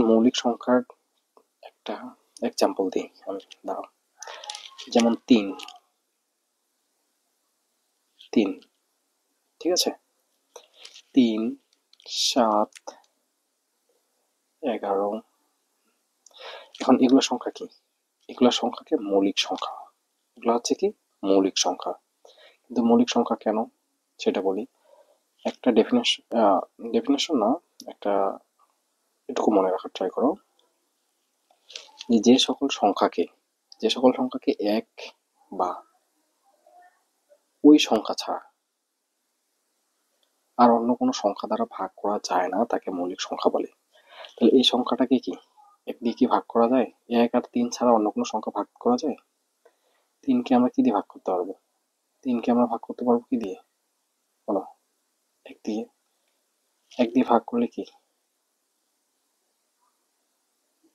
মৌলিক সংখ্যার একটা এক্সাম্পল দিই আমি, দাঁড়াও। যেমন 3, ঠিক আছে? 3, 7, 11। এখন এগুলো সংখ্যা কি? এগুলো সংখ্যাকে মৌলিক সংখ্যা। এগুলো হচ্ছে কি মৌলিক সংখ্যা। কিন্তু মৌলিক সংখ্যা কেন সেটা বলি। একটা ডেফিনেশন না, একটা এটুকু মনে রাখার ট্রাই করো যে সকল সংখ্যাকে এক বা ওই সংখ্যা ছাড়া আর অন্য কোনো সংখ্যা দ্বারা ভাগ করা যায় না তাকে মৌলিক সংখ্যা বলে। তাহলে এই সংখ্যাটাকে কি এক দিয়ে কি ভাগ করা যায়? 1 আর 3 ছাড়া অন্য কোনো সংখ্যা ভাগ করা যায়? 3কে আমরা কি দিয়ে ভাগ করতে পারবো? 3কে আমরা ভাগ করতে পারবো কি দিয়ে বলো? 1 দিয়ে। 1 দিয়ে ভাগ করলে কি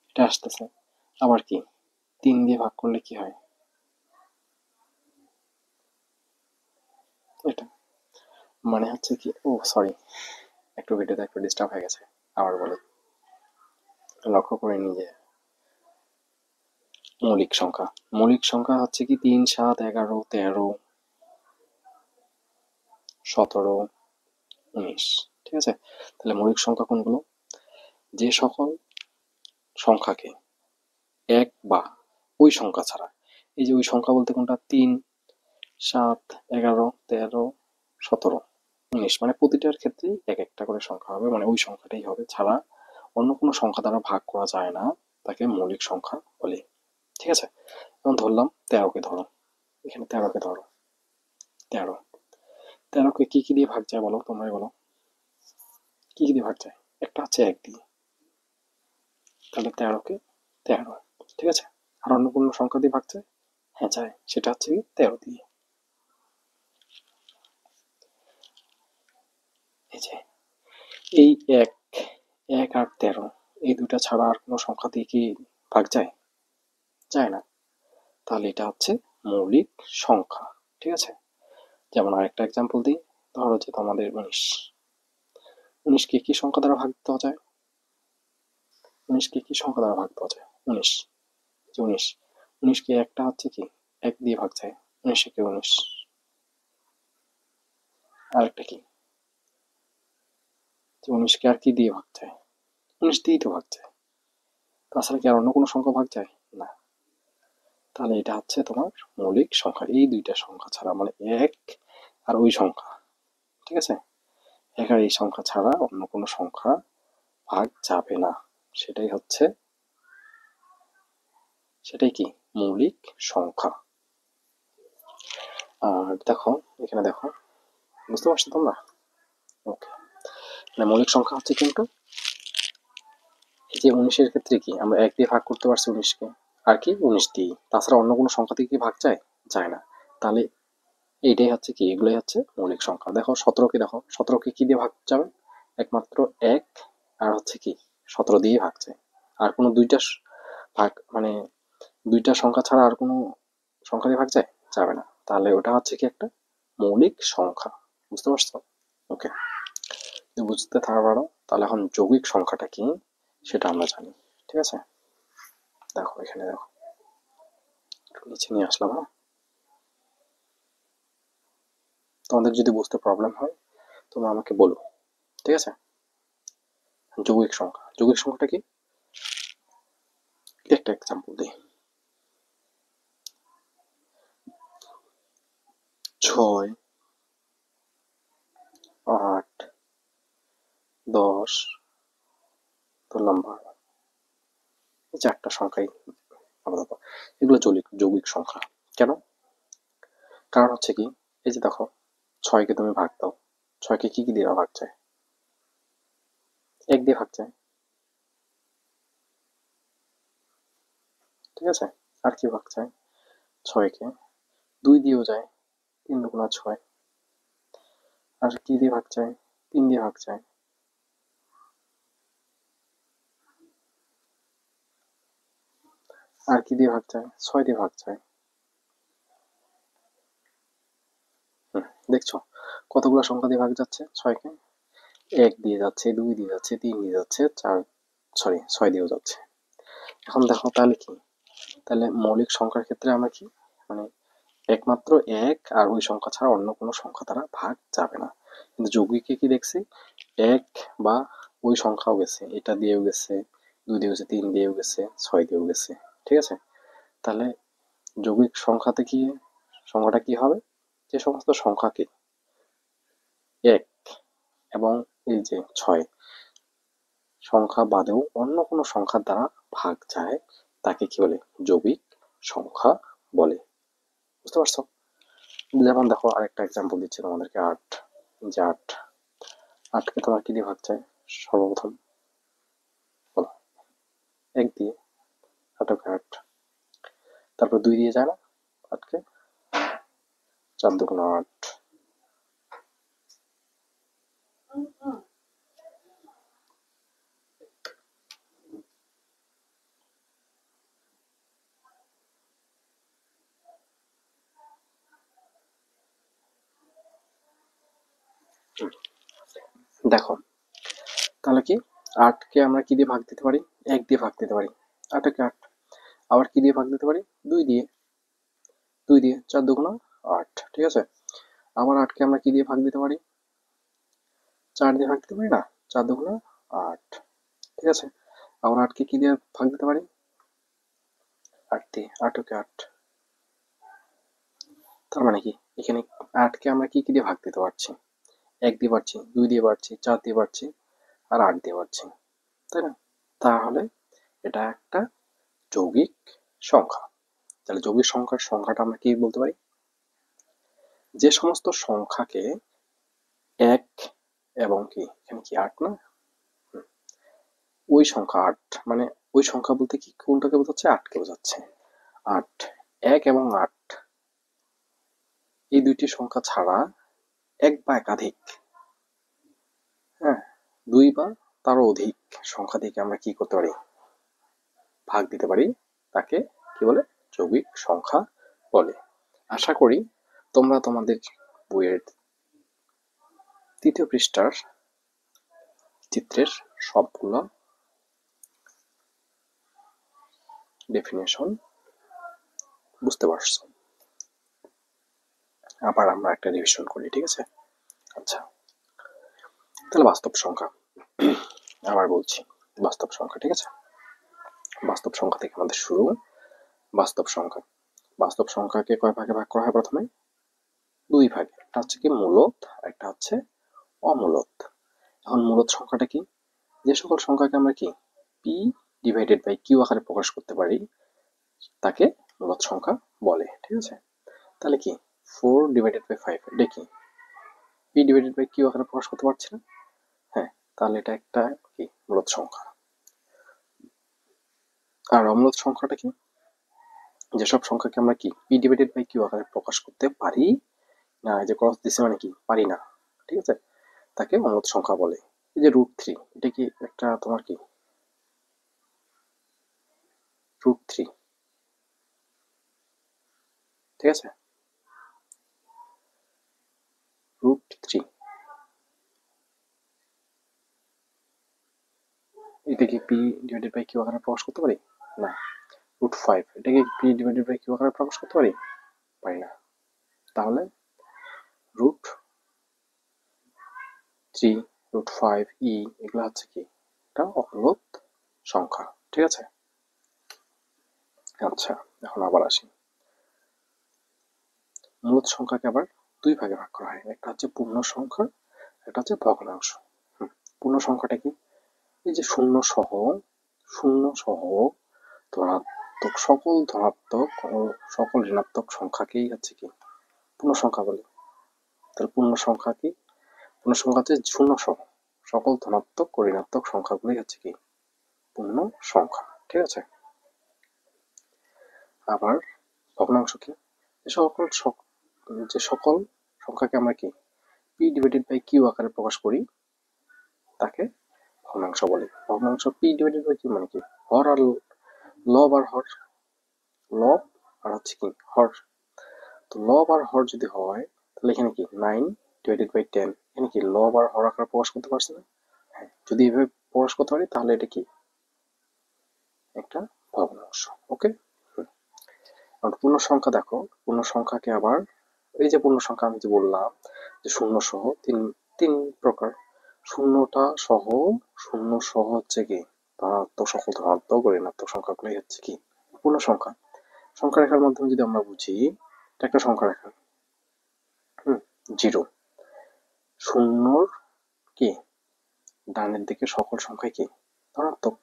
এটা আসতেছে। আবার কি 3 দিয়ে ভাগ করলে কি হয়? এটা মানে হচ্ছে কি, ও সরি, একটু ভিডিওতে একটু ডিস্টার্ব হয়ে গেছে, আবার বলি, লক্ষ্য করে নিজে। মৌলিক সংখ্যা হচ্ছে কি 3, 7, 11, 13, 17, 19, ঠিক আছে? তাহলে মৌলিক সংখ্যা কোনগুলো? যে সকল সংখ্যাকে এক বা ওই সংখ্যা ছাড়া, এই যে ওই সংখ্যা বলতে কোনটা? 3, 7, 11, 13, 17, 19, মানে প্রতিটার ক্ষেত্রেই এক একটা করে সংখ্যা হবে, মানে ওই সংখ্যাটাই হবে, ছাড়া অন্য কোনো সংখ্যা দ্বারা ভাগ করা যায় না, তাকে মৌলিক সংখ্যা বলে। ঠিক আছে? যেমন ধরলাম 13কে ধরো, এখানে 13কে ধরো, 13, 13কে কি কি দিয়ে ভাগ যায় বলো, তোমরাই বলো, কি কি দিয়ে ভাগ যায়? একটা হচ্ছে 1 দিয়ে, তাহলে 13কে 13, ঠিক আছে? আর অন্য কোনো সংখ্যা দিয়ে ভাগ যায়? হ্যাঁ যায়, সেটা হচ্ছে কি 13 দিয়ে। এই যে এই 1, 1 আর 13, এই দুটা ছাড়া আর কোনো সংখ্যা দিয়ে কি ভাগ যায়? যায় না। তাহলে এটা হচ্ছে মৌলিক সংখ্যা। ঠিক আছে? যেমন আরেকটা এক্সাম্পল দিই, ধরো যে তোমাদের 19, 19কে কি সংখ্যা দ্বারা ভাগ দেওয়া যায়? 19কে কি সংখ্যা দ্বারা ভাগ দেওয়া যায়? 19, যে 19, 19কে একটা হচ্ছে কি 1 দিয়ে ভাগ যায়, 19 একে 19। আরেকটা কি, যে 19কে আর কি দিয়ে ভাগ যায়? 19 দিয়েই তো ভাগ যায়, তাছাড়া কি আর অন্য কোনো সংখ্যা ভাগ যায়? না। তাহলে এটা হচ্ছে তোমার মৌলিক সংখ্যা, এই দুইটা সংখ্যা ছাড়া, মানে 1 আর ওই সংখ্যা, ঠিক আছে? 1 আর এই সংখ্যা ছাড়া অন্য কোনো সংখ্যা ভাগ যাবে না, সেটাই কি মৌলিক সংখ্যা। আর দেখো, এখানে দেখো, বুঝতে পারছো তোমরা? ওকে, মানে মৌলিক সংখ্যা হচ্ছে কিন্তু এই যে 19-এর ক্ষেত্রে কি আমরা 1 দিয়ে ভাগ করতে পারছি 19কে, আর কি 19 দিয়ে, তাছাড়া অন্য কোনো সংখ্যা থেকে কি ভাগ যায়? যায় না। তাহলে এইটাই হচ্ছে কি, এগুলোই হচ্ছে মৌলিক সংখ্যা। দেখো 17কে, দেখো 17কে কি দিয়ে ভাগ যাবে? একমাত্র 1 আর হচ্ছে কি 17 দিয়ে ভাগ যায়। আর কোনো দুইটা ভাগ, মানে দুইটা সংখ্যা ছাড়া আর কোনো সংখ্যা দিয়ে ভাগ যায়? যাবে না। তাহলে ওটা হচ্ছে কি একটা মৌলিক সংখ্যা। বুঝতে পারছো? ওকে, যদি বুঝতে পারো তাহলে এখন যৌগিক সংখ্যাটা কি সেটা আমরা জানি। ঠিক আছে? দেখো এখানে দেখো, একটু নিচে নিয়ে আসলাম। হ্যাঁ, তোমাদের যদি বুঝতে প্রবলেম হয় তোমরা আমাকে বলো। ঠিক আছে? যৌগিক সংখ্যাটা কি? একটা এক্সাম্পল দিই। 6, 8, 10, ধরলাম 12, এই চারটা সংখ্যাই আলাদা। এগুলো যৌগিক সংখ্যা। কেন? কারণ হচ্ছে কি, এই যে দেখো 6কে তুমি ভাগ দাও, 6কে কি কি দিয়ে ভাগ যায়? 1 দিয়ে ভাগ যায়, ঠিক আছে? আর কি ভাগ যায়? 6কে 2 দিয়েও যায়, 3 দুগুণা 6। আর কি দিয়ে ভাগ যায়? 3 দিয়ে ভাগ যায়। আর কি দিয়ে ভাগ যায়? 6 দিয়ে ভাগ যায়। দেখছো কতগুলো সংখ্যা দিয়ে ভাগ যাচ্ছে 6কে? 1 দিয়ে যাচ্ছে, 2 দিয়ে যাচ্ছে, 3 দিয়ে যাচ্ছে, 4, সরি 6 দিয়েও যাচ্ছে। এখন দেখো তাহলে কি, তাহলে মৌলিক সংখ্যার ক্ষেত্রে আমরা কি মানে একমাত্র এক আর ওই সংখ্যা ছাড়া অন্য কোনো সংখ্যা দ্বারা ভাগ যাবে না। কিন্তু যৌগিকে কি দেখছি, এক বা ওই সংখ্যাও গেছে, এটা দিয়েও গেছে, 2 দিয়েও গেছে, 3 দিয়েও গেছে, 6 দিয়েও গেছে। ঠিক আছে, তাহলে যৌগিক সংখ্যাতে কি সংখ্যাটা কি হবে, যে সমস্ত সংখ্যাকে এক এবং এই যে 6 সংখ্যা বাদেও অন্য কোনো সংখ্যার দ্বারা ভাগ যায় তাকে কি বলে, যৌগিক সংখ্যা বলে। বুঝতে পারছো? যেমন দেখো আরেকটা এক্সাম্পল দিচ্ছি তোমাদেরকে, 8, যে 8কে তোমার কি দিয়ে ভাগ যায় সর্বপ্রথম, বলো? 1 দিয়ে, 8 8, তারপর 2 দিয়ে যায় না 8কে, 4 2 8। দেখো তাহলে কি, 8কে আমরা কি দিয়ে ভাগ দিতে পারি, 1 দিয়ে ভাগ দিতে পারি, 8 8। আবার কি দিয়ে ভাগ দিতে পারি, 2 দিয়ে, 4 2 8। ঠিক আছে, আবার 8কে আমরা কি দিয়ে ভাগ দিতে পারি, 4 দিয়ে ভাগ দিতে পারি না, 4 2 8। ঠিক আছে, আবার 8কে কি দিয়ে ভাগ দিতে পারি, 8 দিয়ে, 8 8। তার মানে কি, এখানে 8কে আমরা কি কি দিয়ে ভাগ দিতে পারছি, 1 দিয়ে পারছি, 2 দিয়ে পারছি, 4 দিয়ে পারছি, আর 8 দিয়ে পারছি, তাই না? তাহলে এটা একটা যৌগিক সংখ্যা। তাহলে যৌগিক সংখ্যার সংখ্যাটা আমরা কি বলতে পারি, যে সমস্ত সংখ্যাকে 1 এবং কি এখানে কি 8 না, ওই সংখ্যা 8, মানে ওই সংখ্যা বলতে কি কোনটাকে বোঝাচ্ছে, 8কে বোঝাচ্ছে। 8, 1 এবং 8 এই দুইটি সংখ্যা ছাড়া এক বা একাধিক, হ্যাঁ 2 বা তারও অধিক সংখ্যা থেকে আমরা কি করতে পারি, ভাগ দিতে পারি, তাকে কি বলে, যৌগিক সংখ্যা বলে। আশা করি তোমরা তোমাদের বইয়ের 3য় পৃষ্ঠার চিত্রের সবগুলো ডেফিনেশন বুঝতে পারছো। আবার আমরা একটা রিভিশন করি, ঠিক আছে? আচ্ছা, তাহলে বাস্তব সংখ্যা আবার বলছি, বাস্তব সংখ্যা, ঠিক আছে? বাস্তব সংখ্যা থেকে আমাদের শুরু। বাস্তব সংখ্যা, বাস্তব সংখ্যাকে কয় ভাগে ভাগ করা হয়, প্রথমে 2 ভাগে, একটা হচ্ছে কি মূলদ, একটা হচ্ছে অমূলদ। এখন মূলদ সংখ্যাটা কি, যে সকল সংখ্যাকে আমরা কি পি ডিভাইডেড বাই কিউ আকারে প্রকাশ করতে পারি তাকে মূলদ সংখ্যা বলে। ঠিক আছে, তাহলে কি 4 ডিভাইডেড বাই 5 এটা কি পি ডিভাইডেড বাই কিউ আকারে প্রকাশ করতে পারছি না, হ্যাঁ, তাহলে এটা একটা কি মূলদ সংখ্যা। আর অমূলদ সংখ্যাটা কি, যেসব সংখ্যাকে আমরা কি পি ডিভাইডেড বাই কিউ আকারে প্রকাশ করতে পারি না, এই যে ক্রস দিছে মানে কি পারি না, ঠিক আছে, তাকে অমূলদ সংখ্যা বলে। এই যে √3, এটা কি একটা তোমার কি √3, ঠিক আছে, √3 এটা কি পি ডিভাইডেড বাই কিউ আকারে প্রকাশ করতে পারি না। √5 এটা কি পি ডিভাইডেড বাই কিউ আকারে প্রকাশ করতে পারি, পারি না। তাহলে √3, √5 এগুলো হচ্ছে কি এটা অমূলদ সংখ্যা। ঠিক আছে, আচ্ছা এখন আবার আসি, মূলদ সংখ্যাকে আবার 2 ভাগে ভাগ করা হয়, একটা হচ্ছে পূর্ণ সংখ্যা, একটা হচ্ছে ভগ্নাংশ। পূর্ণ সংখ্যাটা কি, এই যে শূন্য সহ ধনাত্মক, সকল ধনাত্মক ও সকল ঋণাত্মক সংখ্যাকেই হচ্ছে কি পূর্ণ সংখ্যা বলে। তাহলে পূর্ণ সংখ্যা কি, পূর্ণ সংখ্যা হচ্ছে শূন্য সহ সকল ধনাত্মক ও ঋণাত্মক সংখ্যাগুলোই হচ্ছে কি পূর্ণ সংখ্যা। ঠিক আছে, আবার ভগ্নাংশ কি, যে সকল সংখ্যাকে আমরা কি পি ডিভাইডেড বাই কিউ আকারে প্রকাশ করি তাকে ভগ্নাংশ বলে। ভগ্নাংশ পি ডিভাইডেড বাই কিউ মানে কি, হর আর লব আর হর, লব আর হচ্ছে কি হর। তো লব আর হর যদি হয় তাহলে এখানে কি 9 ডিভাইডেড বাই 10, এখানে কি লব আর হর আকারে প্রকাশ করতে পারছি না, হ্যাঁ যদি এভাবে প্রকাশ করতে পারি তাহলে এটা কি একটা ভগ্নাংশ। ওকে, পূর্ণ সংখ্যা দেখো, পূর্ণ সংখ্যাকে আবার এই যে পূর্ণ সংখ্যা আমি যে বললাম যে শূন্য সহ তিন তিন প্রকার। শূন্য সহ হচ্ছে কি ধনাত্মক, সকল ধনাত্মক ও ঋণাত্মক সংখ্যাগুলোই হচ্ছে কি পূর্ণ সংখ্যা। সংখ্যা রেখার মাধ্যমে যদি আমরা বুঝি, এটা একটা সংখ্যা রেখা, জিরো। শূন্যর কি ডানের দিকে সকল সংখ্যাই কি ধনাত্মক,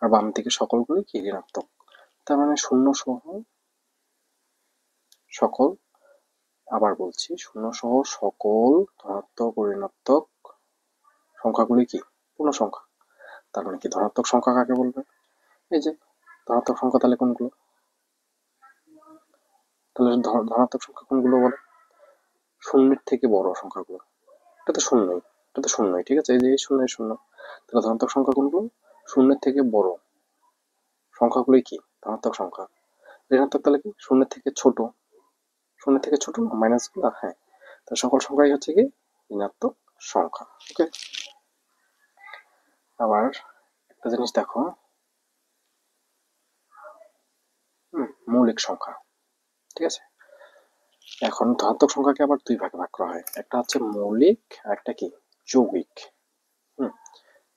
আর বাম দিকে সকলগুলি কি ঋণাত্মক। তার মানে শূন্য সহ সকল, আবার বলছি, শূন্য সহ সকল ধনাত্মক ও ঋণাত্মক সংখ্যাগুলি কি পূর্ণ সংখ্যা। তার মানে কি ধনাত্মক সংখ্যা কাকে বলবে? এই যে ধনাত্মক সংখ্যা, তাহলে কোনগুলো? তাহলে ধনাত্মক সংখ্যা কোনগুলো বলে? শূন্যের থেকে বড় সংখ্যাগুলো। এটা তো শূন্যই, এটা তো শূন্যই, ঠিক আছে, এই যে শূন্য শূন্য। তাহলে ধনাত্মক সংখ্যা কোনগুলো? শূন্যের থেকে বড় সংখ্যাগুলোই কি ধনাত্মক সংখ্যা। ঋণাত্মক তাহলে কি শূন্যের থেকে ছোট, শূন্যের থেকে ছোট না মাইনাস গুলো, হ্যাঁ। তাহলে সকল সংখ্যাই হচ্ছে কি ঋণাত্মক সংখ্যা। ওকে, আবার একটা জিনিস দেখো, মৌলিক সংখ্যা, ঠিক আছে। এখন ধনাত্মক সংখ্যাকে আবার দুই ভাগে ভাগ করা হয়, একটা হচ্ছে মৌলিক আর একটা কি যৌগিক।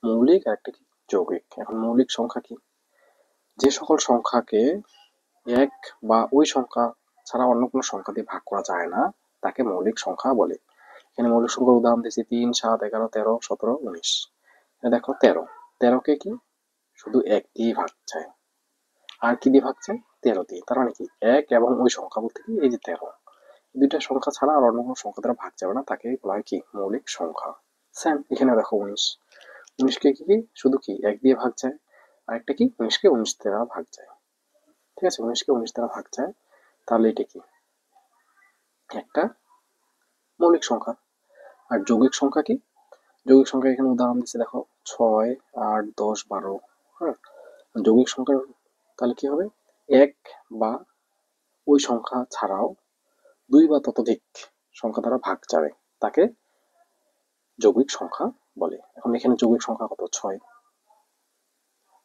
মৌলিক আর একটা কি যৌগিক। এখন মৌলিক সংখ্যা কি? যে সকল সংখ্যাকে এক বা ওই সংখ্যা ছাড়া অন্য কোনো সংখ্যা দিয়ে ভাগ করা যায় না তাকে মৌলিক সংখ্যা বলে। এখানে মৌলিক সংখ্যার উদাহরণ দিয়েছি 3, 7, 11, 13, 17, 19। দেখো 13কে কি শুধু এক দিয়ে ভাগ যায়, আর কি দিয়ে ভাগ যায়? 13 দিয়ে। তার মানে কি এক এবং ওই সংখ্যা বলতে কি এই যে 13, দুইটা সংখ্যা ছাড়া আর অন্য কোনো সংখ্যা দ্বারা ভাগ যাবে না, তাকে বলা হয় কি মৌলিক সংখ্যা। সেম এখানে দেখো 19কে কি শুধু কি এক দিয়ে ভাগ যায়, আরেকটা কি 19কে 19 দ্বারা ভাগ যায়, ঠিক আছে, 19কে 19 দ্বারা ভাগ যায়। তাহলে এটা কি একটা মৌলিক সংখ্যা। আর যৌগিক সংখ্যা কি? যৌগিক সংখ্যা এখানে উদাহরণ দিচ্ছে দেখো 6, 8, 10, 12। হ্যাঁ, যৌগিক সংখ্যার তাহলে কি হবে? এক বা ওই সংখ্যা ছাড়াও দুই বা ততোধিক সংখ্যা দ্বারা ভাগ যাবে, তাকে যৌগিক সংখ্যা বলে। এখন এখানে যৌগিক সংখ্যা কত? 6।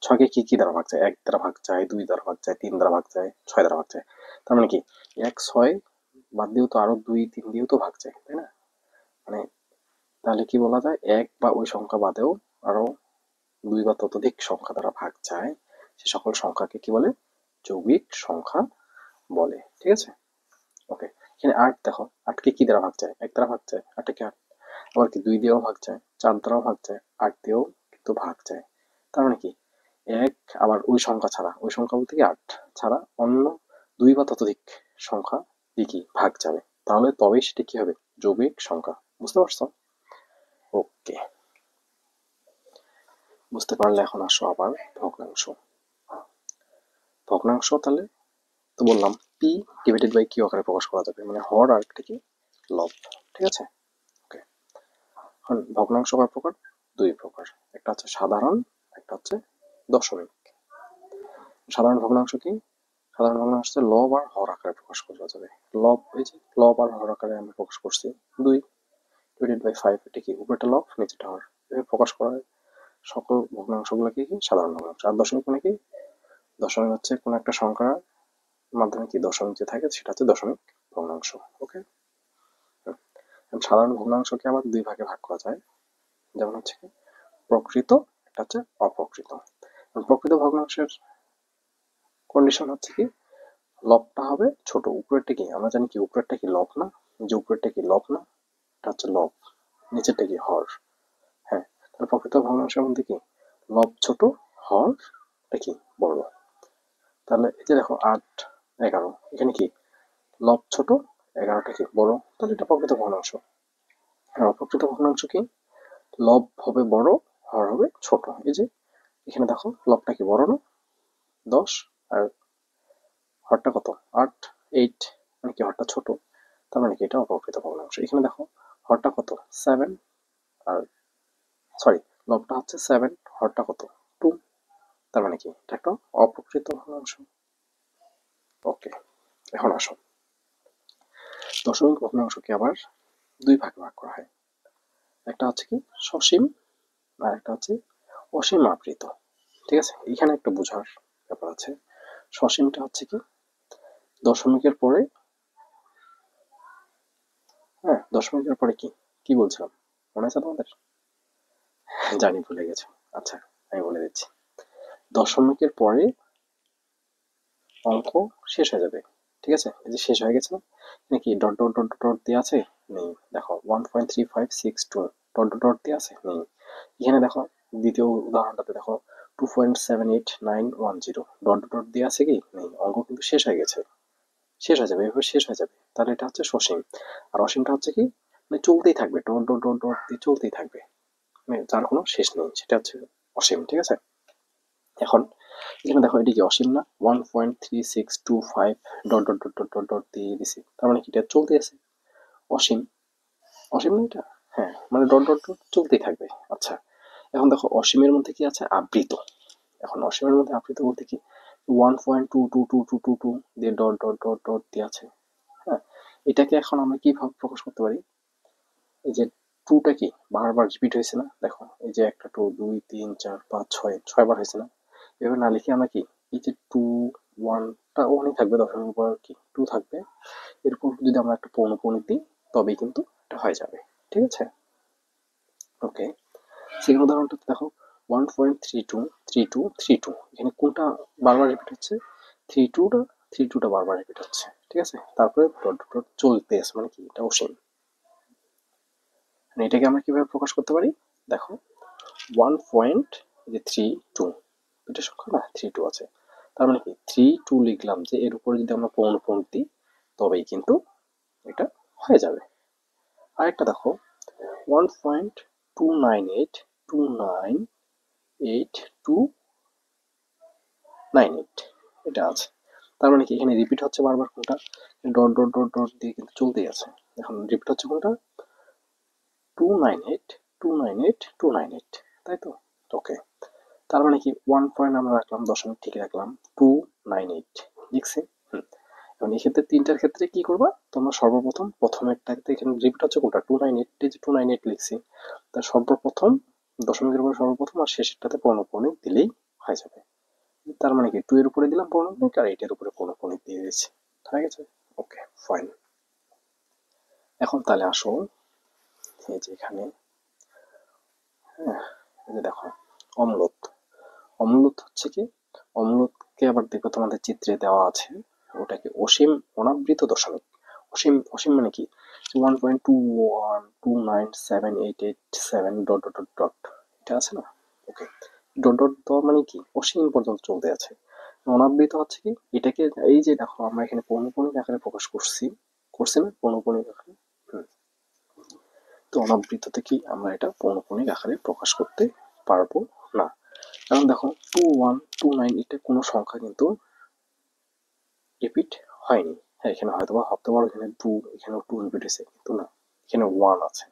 6কে কি কি দ্বারা ভাগ যায়? 1 দ্বারা ভাগ যায়, 2 দ্বারা ভাগ যায়, 3 দ্বারা ভাগ যায়, 6 দ্বারা ভাগ যায়। তার মানে কি 1, 6 বাদ দিয়েও তো আরো 2, 3 দিয়েও তো ভাগ যায়, তাই না? মানে তাহলে কি বলা যায়? এক বা ওই সংখ্যা বাদেও আরো দুই বা ততোধিক সংখ্যা দ্বারা ভাগ যায়, সে সকল সংখ্যাকে কি বলে? যৌগিক সংখ্যা বলে, ঠিক আছে। ওকে, এখানে 8 দেখো, 8কে কি দ্বারা ভাগ যায়? 1 দ্বারা ভাগ যায়, 8কে 8। আবার কি 2 দিয়েও ভাগ যায়, 4 দ্বারাও ভাগ যায়, 8 দিয়েও কিন্তু ভাগ যায়। তার মানে কি এক আবার ওই সংখ্যা ছাড়া, ওই সংখ্যা বলতে কি 8 ছাড়া অন্য দুই বা ততোধিক সংখ্যা দিয়ে কি ভাগ যাবে, তাহলে তবেই সেটা কি হবে? যৌগিক সংখ্যা। বুঝতে পারছো? ওকে, বুঝতে পারলে এখন আসো আবার ভগ্নাংশ। ভগ্নাংশ তাহলে তো বললাম পি ডিভাইডেড বাই কিউ আকারে প্রকাশ করা যাবে, মানে হর আর একটা কি লব, ঠিক আছে। ওকে, এখন ভগ্নাংশ কয় প্রকার? দুই প্রকার, একটা হচ্ছে সাধারণ, একটা হচ্ছে দশমিক। সাধারণ ভগ্নাংশ কি? সাধারণ ভগ্নাংশ হচ্ছে লব আর হর আকারে প্রকাশ করা যাবে। লব, এই যে লব আর হর আকারে আমরা প্রকাশ করছি 2 ডিভাইডেড বাই 5, এটা কি উপরেটা লব নিচেটা হর, এভাবে প্রকাশ করা হয় সকল ভগ্নাংশগুলোকে কি সাধারণ ভগ্নাংশ। আর দশমিক মানে কি? দশমিক হচ্ছে কোনো একটা সংখ্যার মাধ্যমে কি দশমিক যে থাকে সেটা হচ্ছে দশমিক ভগ্নাংশ। ওকে, সাধারণ ভগ্নাংশকে আবার দুই ভাগে ভাগ করা যায়, যেমন হচ্ছে কি প্রকৃত, একটা হচ্ছে অপ্রকৃত। প্রকৃত ভগ্নাংশের কন্ডিশন হচ্ছে কি লবটা হবে ছোট, উপরেরটা কি আমরা জানি কি উপরেরটা কি লব না, যে উপরেরটা কি লব না, এটা হচ্ছে লব, নিচেরটা কি হর। হ্যাঁ, তাহলে প্রকৃত ভগ্নাংশের মধ্যে কি লব ছোট, হর এটা কি বড়। তাহলে এই যে দেখো 8, 11, এখানে কি লব ছোট, 11টা কি বড়, তাহলে এটা প্রকৃত ভগ্নাংশ। আর অপ্রকৃত ভগ্নাংশ কি লব হবে বড়, হর হবে ছোট। এই যে এখানে দেখো লবটা কি বড় না 10, আর হরটা কত 8, 8, মানে কি হরটা ছোট, তার মানে কি এটা অপ্রকৃত ভগ্নাংশ। এখানে দেখো হরটা কত 7, আর সরি লবটা হচ্ছে 7, হরটা কত 2, তার মানে কি এটা একটা অপ্রকৃত ভগ্নাংশ। ওকে, এখন আসো দশমিক ভগ্নাংশকে আবার দুই ভাগে ভাগ করা হয়, একটা হচ্ছে কি সসীম আর একটা হচ্ছে অসীম আবৃত, ঠিক আছে। এখানে একটা বোঝার ব্যাপার আছে। সসীমটা হচ্ছে কি দশমিকের পরে, হ্যাঁ দশমিকের পরে কি কি বলছিলাম মনে আছে তোমাদের? জানি ভুলে গেছো। আচ্ছা আমি বলে দিচ্ছি, দশমিকের পরে অঙ্ক শেষ হয়ে যাবে। ঠিক আছে, এই যে শেষ হয়ে গেছে না, নাকি ডট ডট ডট ডট দিয়ে আছে? নেই। দেখো 1.3562 ডট ডট ডট দিয়ে আছে? নেই। এখানে দেখো দ্বিতীয় উদাহরণটাতে দেখো 2.78910 ডট ডট ডট দিয়ে আছে কি? নেই। অঙ্ক কিন্তু শেষ হয়ে গেছে, শেষ হয়ে যাবে, এভাবে শেষ হয়ে যাবে। তাহলে এটা হচ্ছে সসীম। আর অসীমটা হচ্ছে কি, মানে চলতেই থাকবে, ডট ডট ডট ডট দিয়ে চলতেই থাকবে, মানে যার কোনো শেষ নেই, সেটা হচ্ছে অসীম। ঠিক আছে, এখন এখানে দেখো এটি কি অসীম না? 1.3625 dot dot dot dot dot dot দিয়ে দিছি, তার মানে কি এটা চলতে আছে, অসীম। অসীম না এটা? হ্যাঁ, মানে ডট ডট ডট চলতেই থাকবে। আচ্ছা, এখন দেখো অসীমের মধ্যে কি আছে? আবৃত। এখন অসীমের মধ্যে আবৃত বলতে কি, 1.22222 দিয়ে ডট ডট ডট ডট দিয়ে আছে। হ্যাঁ, এটাকে এখন আমরা কিভাবে প্রকাশ করতে পারি? এই যে টুটা কি বারবার রিপিট হয়েছে না, দেখো এই যে একটা টু, 2 3 4 5 6 6বার হয়েছে না? এভাবে না লিখে আমরা কি, এই যে টু, ওয়ানটা ওখানেই থাকবে, দশমিকের পর কি টু থাকবে, এরপর যদি আমরা একটা পৌনঃপুনিক দিই তবেই কিন্তু এটা হয়ে যাবে। ঠিক আছে, ওকে। সেকেন্ড উদাহরণটাতে দেখো 1.323232, এখানে কোনটা বারবার রিপিট হচ্ছে? থ্রি টুটা বারবার রিপিট হচ্ছে। ঠিক আছে, তারপরে ডট ডট ডট চলতে আছে, মানে কি এটা অসীম। মানে এটাকে আমরা কিভাবে প্রকাশ করতে পারি? দেখো 1.32, দুটো সংখ্যা না, 32 আছে, তার মানে কি 32 লিখলাম, যে এর উপরে যদি আমরা পৌনঃপুনিক দিই তবেই কিন্তু এটা হয়ে যাবে। আরেকটা দেখো 1.2982982988, এটা আছে, তার মানে কি এখানে রিপিট হচ্ছে বারবার কোনটা? ডট ডট ডট ডট দিয়ে কিন্তু চলতেই আছে। এখন রিপিট হচ্ছে কোনটা? 298 তাই তো? ওকে, তার মানে কি 1 পয়েন্ট আমরা রাখলাম, দশমিক ঠিক রাখলাম, 298 লিখছি। এবং এই ক্ষেত্রে তিনটার ক্ষেত্রে কি করবা তোমরা? সর্বপ্রথম প্রথমেরটাতে এখানে রিপিট হচ্ছে কোনটা? 298, এই যে 298 লিখছি, তার সর্বপ্রথম দশমিকের উপরে সর্বপ্রথম, আর শেষেরটাতে পৌনঃপুনিক দিলেই হয়ে যাবে। তার মানে কি 2 এর উপরে দিলাম পৌনঃপুনিক, আর 8 এর উপরে পৌনঃপুনিক দিয়ে দিয়েছি, হয়ে গেছে। Okay fine. এখন তাহলে আসো, এই যে এখানে, হ্যাঁ এই যে দেখো অম্লত, অম্লত হচ্ছে কি, অম্লতকে আবার দেখো তোমাদের চিত্রে দেওয়া আছে, ওটাকে অসীম অনাবৃত দশমিক। অসীম, অসীম মানে কি, 1.2129788 ডট ডট ডট ডট, এটা আছে না? ওকে, ডট ডট দেওয়া মানে কি অসীম পর্যন্ত চলতে আছে। অনাবৃত হচ্ছে কি, এটাকে এই যে দেখো আমরা এখানে পৌনঃপুনিক আকারে প্রকাশ করছি, করছি না পৌনঃপুনিক আকারে? তো অনাবৃততে কি আমরা এটা পৌনঃপুনিক আকারে প্রকাশ করতে পারবো না। কারণ দেখো 2129, এটা কোনো সংখ্যা কিন্তু রিপিট হয়নি। হ্যাঁ, এখানে হয়তো বা ভাবতে পারো এখানে টু, এখানেও টু রিপিট হয়েছে, কিন্তু না, এখানে ওয়ান আছে,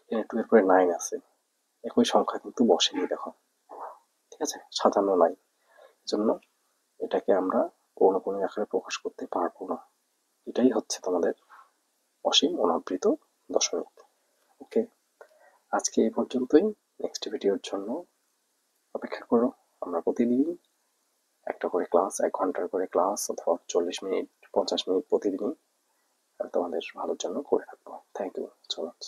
এখানে টু এর পরে নাইন আছে, একই সংখ্যা কিন্তু বসেনি দেখো। ঠিক আছে, সাজানো নাই, জন্য এটাকে আমরা পৌনঃপুনিক আকারে প্রকাশ করতে পারবো না। এটাই হচ্ছে তোমাদের অসীম অনাবৃত দশমিক। ওকে, আজকে এই পর্যন্তই। নেক্সট ভিডিওর জন্য অপেক্ষা করো। আমরা প্রতিদিন একটা করে ক্লাস, 1 ঘন্টার করে ক্লাস, অথবা 40 মিনিট 50 মিনিট প্রতিদিনই তোমাদের ভালোর জন্য করে থাকবো। Thank you so much.